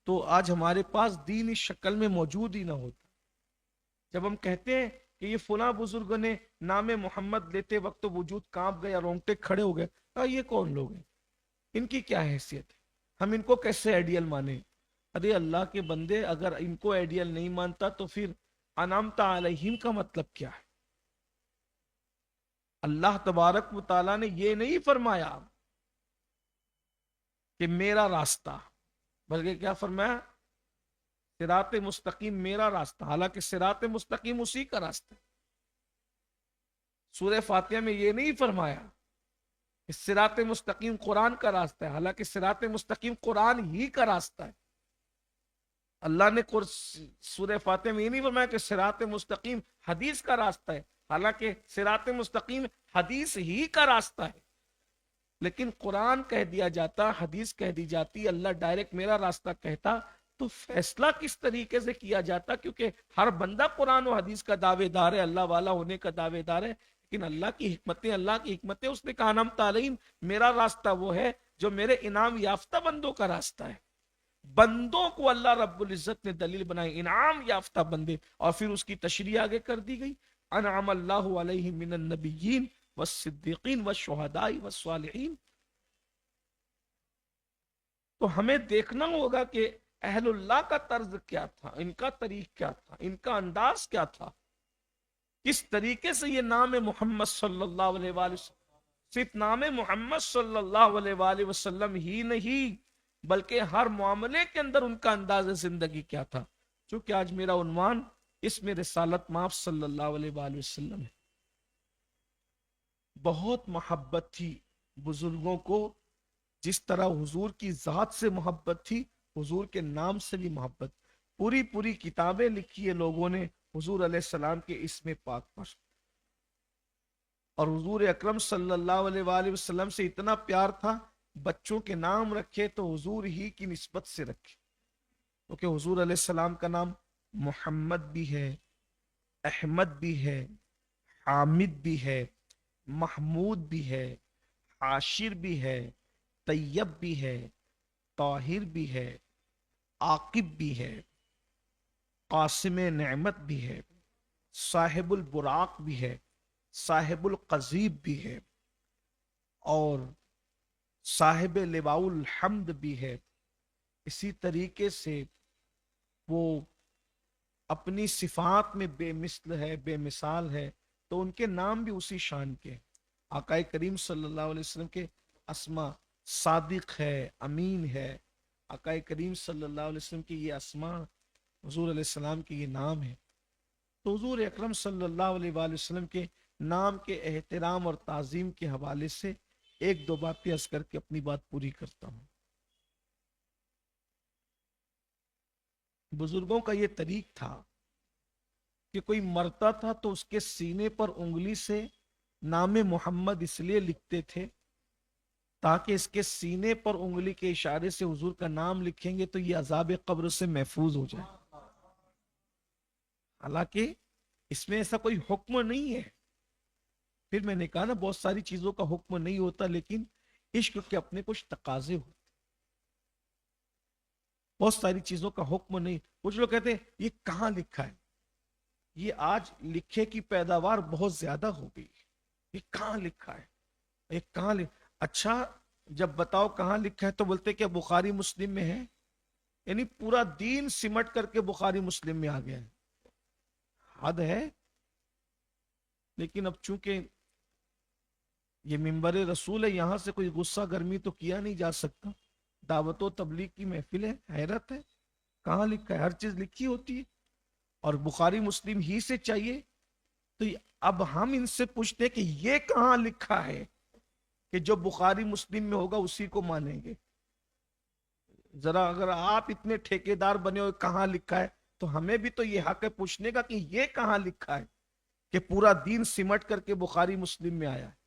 تو آج ہمارے پاس دین اس شکل میں موجود ہی نہ ہوتا۔ جب ہم کہتے ہیں کہ یہ فلاں بزرگ نے نام محمد لیتے وقت وجود کانپ گیا، رونگٹے کھڑے ہو گئے، یہ کون لوگ ہیں، ان کی کیا حیثیت ہے، ہم ان کو کیسے آئیڈیل مانیں؟ ارے اللہ کے بندے، اگر ان کو آئیڈیل نہیں مانتا تو پھر انعمت علیہم کا مطلب کیا ہے؟ اللہ تبارک و تعالیٰ نے یہ نہیں فرمایا کہ میرا راستہ، بلکہ کیا فرمایا؟ صراط مستقیم میرا راستہ، حالانکہ صراط مستقیم اسی کا راستہ ہے۔ سورہ فاتحہ میں یہ نہیں فرمایا کہ صراط مستقیم قرآن کا راستہ ہے، حالانکہ صراط مستقیم قرآن ہی کا راستہ ہے۔ اللہ نے سورہ فاتحہ میں یہ نہیں فرمایا کہ صراط مستقیم حدیث کا راستہ ہے، حالانکہ صراط مستقیم حدیث ہی کا راستہ ہے۔ لیکن قرآن کہہ دیا جاتا، حدیث کہہ دی جاتی، اللہ ڈائریکٹ میرا راستہ کہتا، تو فیصلہ کس طریقے سے کیا جاتا؟ کیونکہ ہر بندہ قرآن و حدیث کا دعوے دار ہے، اللہ والا ہونے کا دعوے دار ہے، لیکن اللہ کی حکمتیں اس نے کہا انعمت علیہم، میرا راستہ وہ ہے جو میرے انعام یافتہ بندوں کا راستہ ہے۔ بندوں کو اللہ رب العزت نے دلیل بنائی، انعام یافتہ بندے، اور پھر اس کی تشریح آگے کر دی گئی، انعم اللہ علیہم من النبیین والصدیقین والشہداء والصالحین۔ تو ہمیں دیکھنا ہوگا کہ اہل اللہ کا طرز کیا تھا، ان کا طریق کیا تھا، ان کا انداز کیا تھا، کس طریقے سے یہ نام محمد صلی اللہ علیہ وآلہ وسلم، صرف نام محمد صلی اللہ علیہ وآلہ وسلم ہی نہیں بلکہ ہر معاملے کے اندر ان کا انداز زندگی کیا تھا. چونکہ آج میرا عنوان اس میں رسالت مآب صلی اللہ علیہ وآلہ وسلم ہے. بہت محبت تھی بزرگوں کو، جس طرح حضور کی ذات سے محبت تھی، حضور کے نام سے بھی محبت. پوری کتابیں لکھی ہے لوگوں نے حضور علیہ السلام کے اسم پاک پر، اور حضور اکرم صلی اللہ علیہ وآلہ وسلم سے اتنا پیار تھا، بچوں کے نام رکھے تو حضور ہی کی نسبت سے رکھے. کیونکہ حضور علیہ السلام کا نام محمد بھی ہے، احمد بھی ہے، حامد بھی ہے، محمود بھی ہے، عاشر بھی ہے، طیب بھی ہے، طاہر بھی ہے، عاقب بھی ہے، قاسم نعمت بھی ہے، صاحب البراق بھی ہے، صاحب القضیب بھی ہے، اور صاحب لواء الحمد بھی ہے. اسی طریقے سے وہ اپنی صفات میں بے مثل ہے، بے مثال ہے، تو ان کے نام بھی اسی شان کے. آقا کریم صلی اللہ علیہ وسلم کے اسما صادق ہے، امین ہے. آقا کریم صلی اللہ علیہ وسلم کی یہ اسما، حضور علیہ السلام کے یہ نام ہے. تو حضور اکرم صلی اللہ علیہ وآلہ وسلم کے نام کے احترام اور تعظیم کے حوالے سے ایک دو باتیں عرض کر کے اپنی بات پوری کرتا ہوں. بزرگوں کا یہ طریق تھا کہ کوئی مرتا تھا تو اس کے سینے پر انگلی سے نام محمد اس لیے لکھتے تھے تاکہ اس کے سینے پر انگلی کے اشارے سے حضور کا نام لکھیں گے تو یہ عذاب قبر سے محفوظ ہو جائے. حالانکہ اس میں ایسا کوئی حکم نہیں ہے. پھر میں نے کہا نا، بہت ساری چیزوں کا حکم نہیں ہوتا، لیکن عشق کے اپنے کچھ تقاضے ہوتے. بہت ساری چیزوں کا حکم نہیں. کچھ لوگ کہتے ہیں یہ کہاں لکھا ہے. یہ آج لکھے کی پیداوار بہت زیادہ ہو گئی. یہ کہاں لکھا ہے، یہ کہاں اچھا جب بتاؤ کہاں لکھا ہے تو بولتے کہ بخاری مسلم میں ہے. یعنی پورا دین سمٹ کر کے بخاری مسلم میں آ گیا ہے. حد ہے. لیکن اب چونکہ یہ منبر رسول ہے، یہاں سے کوئی غصہ گرمی تو کیا نہیں جا سکتا. دعوت و تبلیغ کی محفل ہے. حیرت ہے کہاں لکھا ہے. ہر چیز لکھی ہوتی ہے اور بخاری مسلم ہی سے چاہیے. تو اب ہم ان سے پوچھتے کہ یہ کہاں لکھا ہے کہ جو بخاری مسلم میں ہوگا اسی کو مانیں گے. ذرا اگر آپ اتنے ٹھیکیدار بنے ہوئے کہاں لکھا ہے تو ہمیں بھی تو یہ حق ہے پوچھنے کا کہ یہ کہاں لکھا ہے کہ پورا دین سمٹ کر کے بخاری مسلم میں آیا ہے.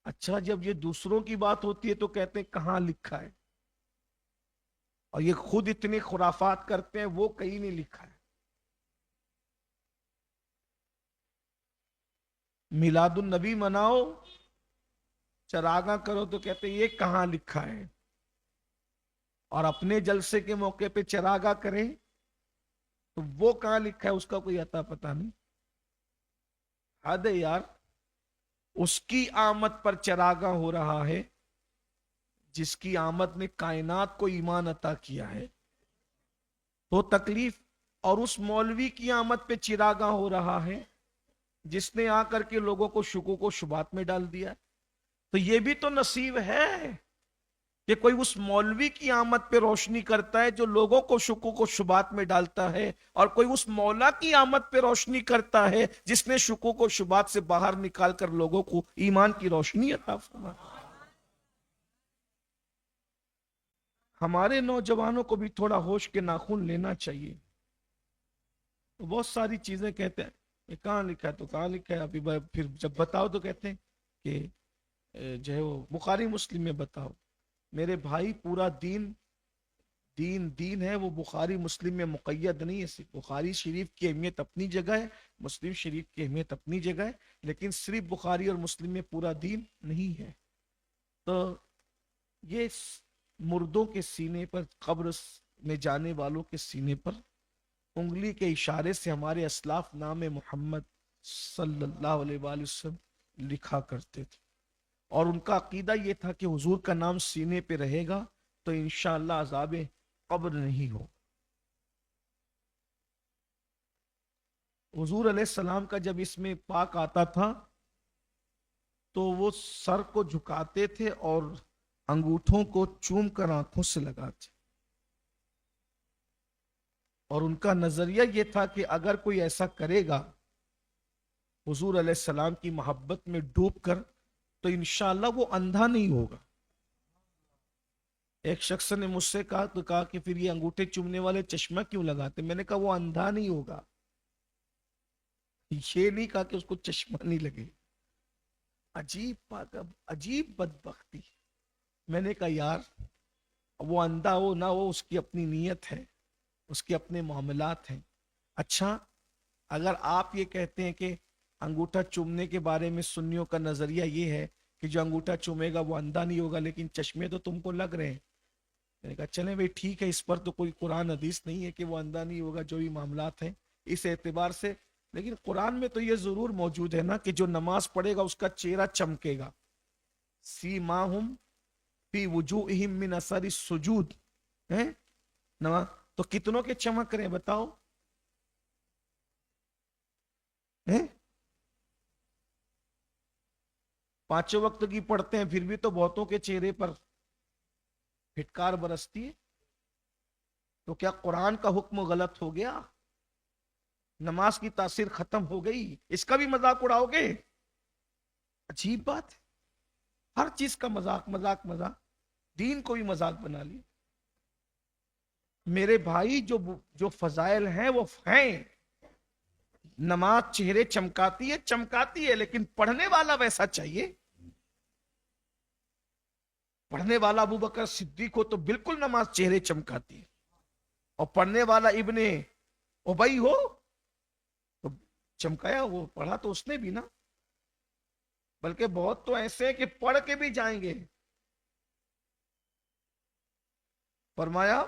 اچھا جب یہ دوسروں کی بات ہوتی ہے تو کہتے ہیں کہاں لکھا ہے، اور یہ خود اتنے خرافات کرتے ہیں وہ کہیں نہیں لکھا ہے. میلاد النبی مناؤ، چراغاں کرو تو کہتے ہیں یہ کہاں لکھا ہے، اور اپنے جلسے کے موقع پہ چراغاں کریں تو وہ کہاں لکھا ہے اس کا کوئی عطا پتہ نہیں. حد ہے یار. اس کی آمد پر چراغاں ہو رہا ہے جس کی آمد نے کائنات کو ایمان عطا کیا ہے. تو تکلیف. اور اس مولوی کی آمد پہ چراغاں ہو رہا ہے جس نے آ کر کے لوگوں کو شکوک و شبہات میں ڈال دیا. تو یہ بھی تو نصیب ہے کہ کوئی اس مولوی کی آمد پہ روشنی کرتا ہے جو لوگوں کو شکوک و شبہات میں ڈالتا ہے، اور کوئی اس مولا کی آمد پہ روشنی کرتا ہے جس نے شکوک و شبہات سے باہر نکال کر لوگوں کو ایمان کی روشنی عطا فرمائی. ہمارے نوجوانوں کو بھی تھوڑا ہوش کے ناخن لینا چاہیے. تو بہت ساری چیزیں کہتے ہیں یہ کہاں لکھا ہے تو کہاں لکھا ہے. ابھی پھر جب بتاؤ تو کہتے ہیں کہ جو ہے وہ بخاری مسلم میں بتاؤ. میرے بھائی پورا دین دین ہے، وہ بخاری مسلم میں مقید نہیں ہے. صرف بخاری شریف کی اہمیت اپنی جگہ ہے، مسلم شریف کی اہمیت اپنی جگہ ہے، لیکن صرف بخاری اور مسلم میں پورا دین نہیں ہے. تو یہ مردوں کے سینے پر، قبر میں جانے والوں کے سینے پر انگلی کے اشارے سے ہمارے اسلاف نام محمد صلی اللہ علیہ وآلہ وسلم لکھا کرتے تھے، اور ان کا عقیدہ یہ تھا کہ حضور کا نام سینے پہ رہے گا تو انشاءاللہ عذاب قبر نہیں ہو. حضور علیہ السلام کا جب اس میں پاک آتا تھا تو وہ سر کو جھکاتے تھے اور انگوٹھوں کو چوم کر آنکھوں سے لگاتے، اور ان کا نظریہ یہ تھا کہ اگر کوئی ایسا کرے گا حضور علیہ السلام کی محبت میں ڈوب کر تو انشاءاللہ وہ اندھا نہیں ہوگا۔ ایک شخص نے مجھ سے کہا کہ پھر یہ انگوٹھے چومنے والے چشمہ کیوں لگاتے؟ میں نے کہا وہ اندھا نہیں ہوگا، یہ نہیں کہا کہ اس کو چشمہ نہیں لگے۔ عجیب بات، عجیب بدبختی۔ میں نے کہا یار وہ اندھا ہو نہ ہو، اس کی اپنی نیت ہے، اس کے اپنے معاملات ہیں۔ اچھا اگر آپ یہ کہتے ہیں کہ انگوٹھا چومنے کے بارے میں سنیوں کا نظریہ یہ ہے کہ جو انگوٹھا چومے گا وہ اندھا نہیں ہوگا، لیکن چشمے تو تم کو لگ رہے ہیں، میں نے کہا چلیں بھائی ٹھیک ہے، اس پر تو کوئی قرآن حدیث نہیں ہے کہ وہ اندھا نہیں ہوگا، جو بھی معاملات ہیں اس اعتبار سے، لیکن قرآن میں تو یہ ضرور موجود ہے نا کہ جو نماز پڑھے گا اس کا چہرہ چمکے گا، سیماہم فی وجوہہم من اثر السجود ہے نماز، تو کتنوں کے چمک رہے ہیں بتاؤ؟ پانچوں وقت کی پڑھتے ہیں پھر بھی تو بہتوں کے چہرے پر پھٹکار برستی ہے، تو کیا قرآن کا حکم غلط ہو گیا؟ نماز کی تاثیر ختم ہو گئی؟ اس کا بھی مذاق اڑاؤ گے؟ عجیب بات ہے، ہر چیز کا مذاق مذاق مذاق، دین کو بھی مذاق بنا لیا۔ میرے بھائی جو فضائل ہیں وہ ہیں، نماز چہرے چمکاتی ہے، لیکن پڑھنے والا ویسا چاہیے۔ پڑھنے والا ابو بکر صدیق ہو تو بالکل نماز چہرے چمکاتی ہے، اور پڑھنے والا ابن ابی ہو تو چمکایا، وہ پڑھا تو اس نے بھی نا، بلکہ بہت تو ایسے ہیں کہ پڑھ کے بھی جائیں گے۔ فرمایا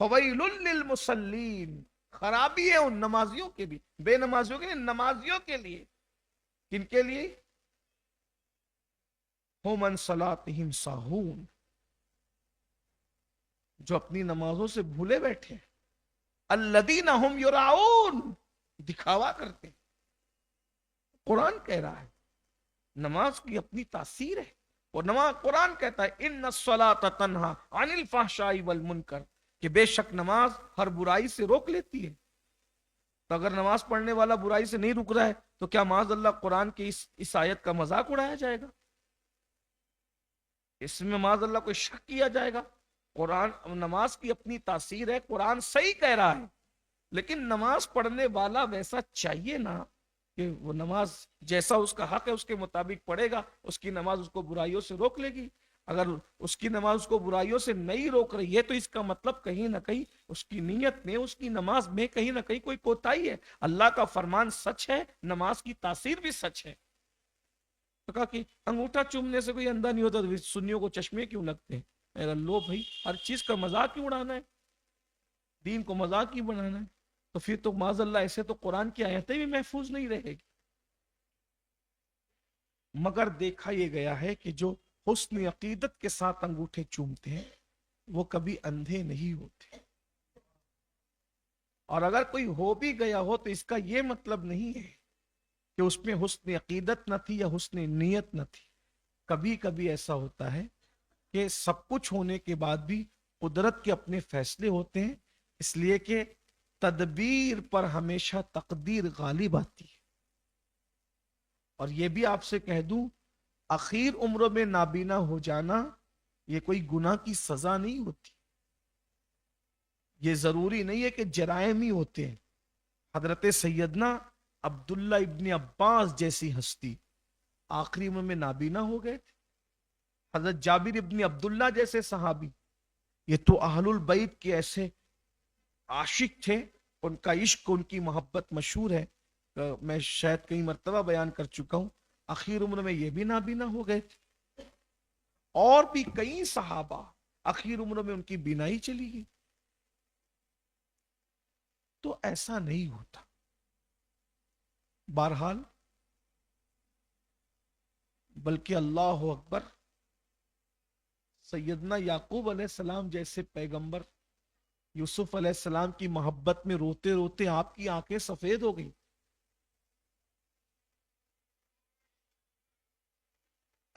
فویل للمصلین، خرابی ہے ان نمازیوں کے بھی، بے نمازیوں کے لیے، نمازیوں کے لیے۔ کن کے لیے؟ ہم عن صلاتہم ساہون، جو اپنی نمازوں سے بھولے بیٹھے، الذین ہم یراؤن، دکھاوا کرتے۔ قرآن کہہ رہا ہے نماز کی اپنی تاثیر ہے، اور نماز قرآن کہتا ہے ان الصلاۃ تنہا عن الفحشاء والمنکر، کہ بے شک نماز ہر برائی سے روک لیتی ہے۔ تو اگر نماز پڑھنے والا برائی سے نہیں رک رہا ہے تو کیا معاذ اللہ قرآن کی اس آیت کا مذاق اڑایا جائے گا؟ اس میں معاذ اللہ کوئی شک کیا جائے گا؟ قرآن، نماز کی اپنی تاثیر ہے، قرآن صحیح کہہ رہا ہے، لیکن نماز پڑھنے والا ویسا چاہیے نا کہ وہ نماز جیسا اس کا حق ہے اس کے مطابق پڑھے گا، اس کی نماز اس کو برائیوں سے روک لے گی۔ اگر اس کی نماز اس کو برائیوں سے نہیں روک رہی ہے تو اس کا مطلب کہیں نہ کہیں اس کی نیت میں، اس کی نماز میں کہیں نہ کہیں کوئی کوتاہی ہے۔ اللہ کا فرمان سچ ہے، نماز کی تاثیر بھی سچ ہے۔ تو کہا کہ انگوٹھا چومنے سے کوئی اندھا نہیں ہوتا، تو سنیوں کو چشمے کیوں لگتے ہیں؟ میں کہا لو بھائی، ہر چیز کا مذاق کیوں اڑانا ہے؟ دین کو مذاق ہی بنانا ہے؟ تو پھر تو معاذ اللہ ایسے تو قرآن کی آیتیں بھی محفوظ نہیں رہے گی۔ مگر دیکھا یہ گیا ہے کہ جو حسن عقیدت کے ساتھ انگوٹھے چومتے ہیں وہ کبھی اندھے نہیں ہوتے، اور اگر کوئی ہو بھی گیا ہو تو اس کا یہ مطلب نہیں ہے کہ اس میں حسن عقیدت نہ تھی یا حسن نیت نہ تھی۔ کبھی کبھی ایسا ہوتا ہے کہ سب کچھ ہونے کے بعد بھی قدرت کے اپنے فیصلے ہوتے ہیں، اس لیے کہ تدبیر پر ہمیشہ تقدیر غالب آتی ہے۔ اور یہ بھی آپ سے کہہ دوں، اخیر عمر میں نابینا ہو جانا یہ کوئی گناہ کی سزا نہیں ہوتی، یہ ضروری نہیں ہے کہ جرائم ہی ہوتے ہیں۔ حضرت سیدنا عبداللہ ابن عباس جیسی ہستی آخری عمر میں نابینا ہو گئے تھے، حضرت جابر ابن عبداللہ جیسے صحابی، یہ تو اہل البیت کے ایسے عاشق تھے، ان کا عشق، ان کی محبت مشہور ہے، میں شاید کئی مرتبہ بیان کر چکا ہوں۔ آخر عمر میں یہ بھی نابینا ہو گئے تھے، اور بھی کئی صحابہ آخر عمر میں ان کی بینائی چلی گئی۔ تو ایسا نہیں ہوتا۔ بہرحال بلکہ اللہ اکبر، سیدنا یعقوب علیہ السلام جیسے پیغمبر یوسف علیہ السلام کی محبت میں روتے روتے آپ کی آنکھیں سفید ہو گئی۔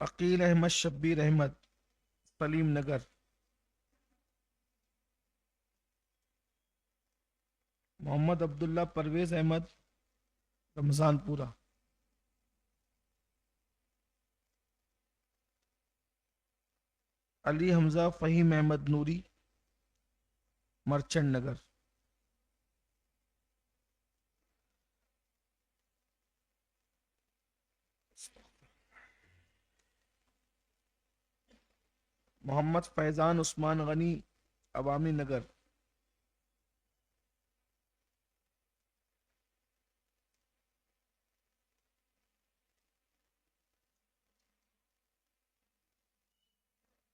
عقیل احمد شبیر احمد سلیم نگر، محمد عبداللہ پرویز احمد رمضان پورہ، علی حمزہ فہیم احمد نوری مرچنڈ نگر، محمد فیضان عثمان غنی عوامی نگر،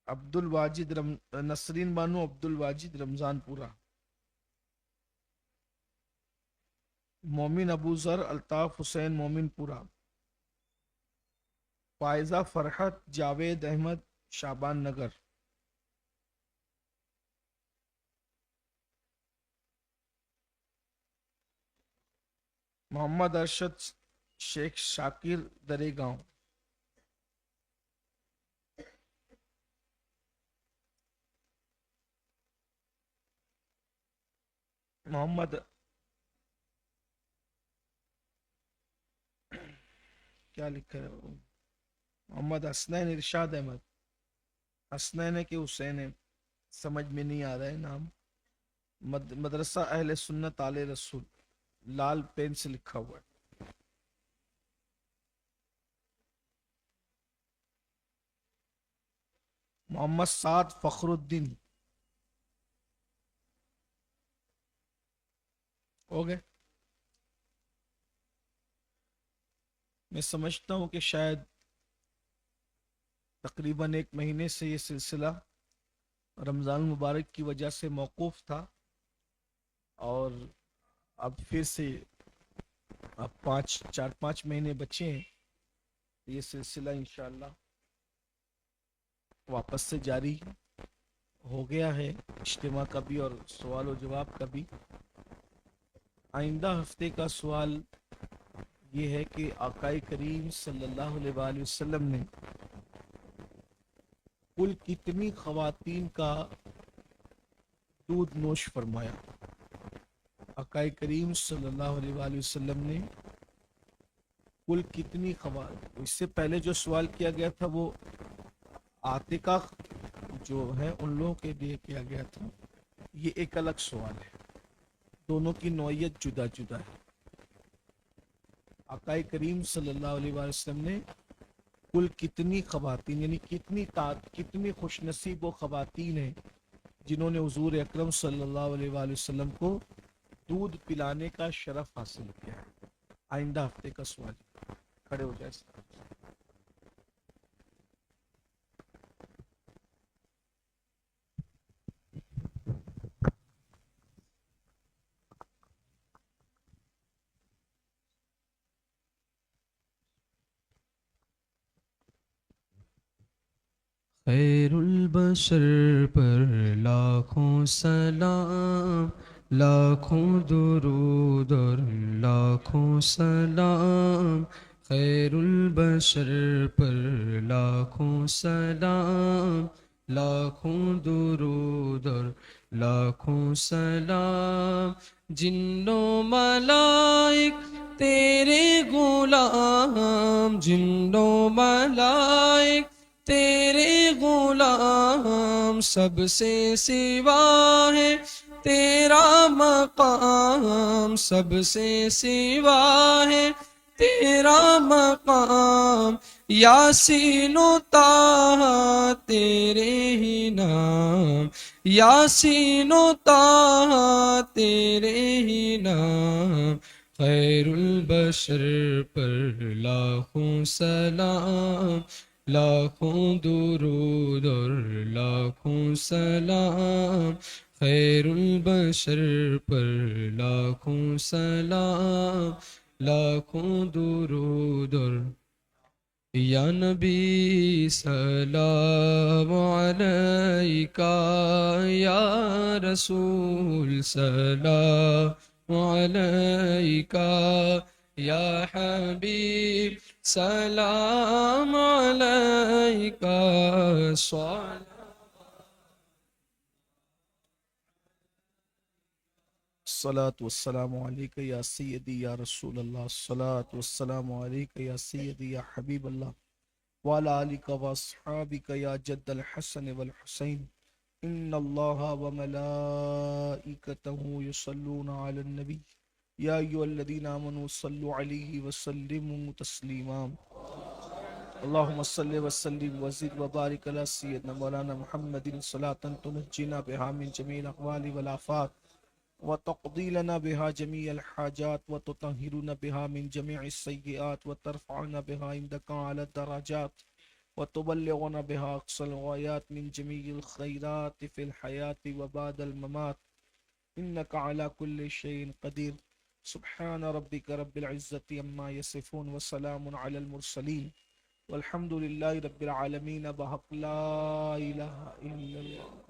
عبد الواجد نسرین بانو عبد الواجد رمضان پورہ، مومن ابو ذر الطاف حسین مومن پورہ، فائزہ فرحت جاوید احمد شابان نگر، محمد ارشد شیخ شاکر درے گاؤں، محمد کیا لکھا ہے، محمد حسنین ارشاد احمد، حسنین کے حسین ہے، سمجھ میں نہیں آ رہا ہے نام، مدرسہ اہل سنت آل رسول، لال پین سے لکھا ہوا ہے، محمد سعد فخر الدین، ہو گئے۔ میں سمجھتا ہوں کہ شاید تقریباً 1 مہینے سے یہ سلسلہ رمضان المبارک کی وجہ سے موقوف تھا، اور اب پھر سے اب 4-5 مہینے بچے ہیں، یہ سلسلہ انشاءاللہ واپس سے جاری ہو گیا ہے، اجتماع کا بھی اور سوال و جواب کا بھی۔ آئندہ ہفتے کا سوال یہ ہے کہ آقا کریم صلی اللہ علیہ وآلہ وسلم نے کل کتنی خواتین کا دودھ نوش فرمایا؟ آقا کریم صلی اللہ علیہ وآلہ وسلم نے کل کتنی خواتین، اس سے پہلے جو سوال کیا گیا تھا وہ عاتقہ جو ہے ان لوگوں کے لیے کیا گیا تھا، یہ ایک الگ سوال ہے، دونوں کی نوعیت جدا جدا ہے۔ آقا کریم صلی اللہ علیہ وآلہ وسلم نے کل کتنی خواتین، یعنی کتنی خوش نصیب و خواتین ہیں جنہوں نے حضور اکرم صلی اللہ علیہ وآلہ وسلم کو دودھ پلانے کا شرف حاصل کیا ہے۔ آئندہ ہفتے کا سوال، کھڑے ہو جائے۔ خیر البشر پر لاکھوں سلام، لاکھوں درود اور لاکھوں سلام، خیر البشر پر لاکھوں سلام، لاکھوں درود اور لاکھوں سلام، جنوں ملائک تیرے غلام، جنوں ملائک تیرے غلام، سب سے سوا ہے تیرا مقام، سب سے سوا ہے تیرا مقام، یاسین و طٰہٰ تیرے ہی نام، یاسین و طٰہٰ تیرے ہی نام، خیر البشر پر لاکھوں سلام، لاکھوں درود اور لاکھوں سلام، خیر البشر پر لاکھوں سلام، لاکھوں درود اور یا نبی سلام علیکہ، یا رسول سلام علیکہ، یا حبیب سلام علیکہ الصلاة والسلام علیکہ یا سیدی یا رسول اللہ، الصلاة والسلام علیکہ یا سیدی یا حبیب اللہ، وعلی آلکہ واصحابکہ یا جد الحسن والحسین، ان اللہ وملائکتہ یصلون علی النبی یا ایھا الذین آمنوا صلوا علیہ وسلموا تسلیما، اللہم صل وسلم وزد وبارک علی سیدنا مولانا محمد صلاۃ تنجینا بہا من جمیع الاحوال والآفات وتقضي لنا بها جميع الحاجات وتطهرنا بها من جميع السيئات وترفعنا بها عندك على الدرجات وتبلغنا بها أقصى الغايات من جميع الخيرات في الحياة وبعد الممات، إنك على كل شيء قدير. سبحان ربك رب العزة عما يصفون وسلام على المرسلين والحمد لله رب العالمين بحق لا إله إلا الله.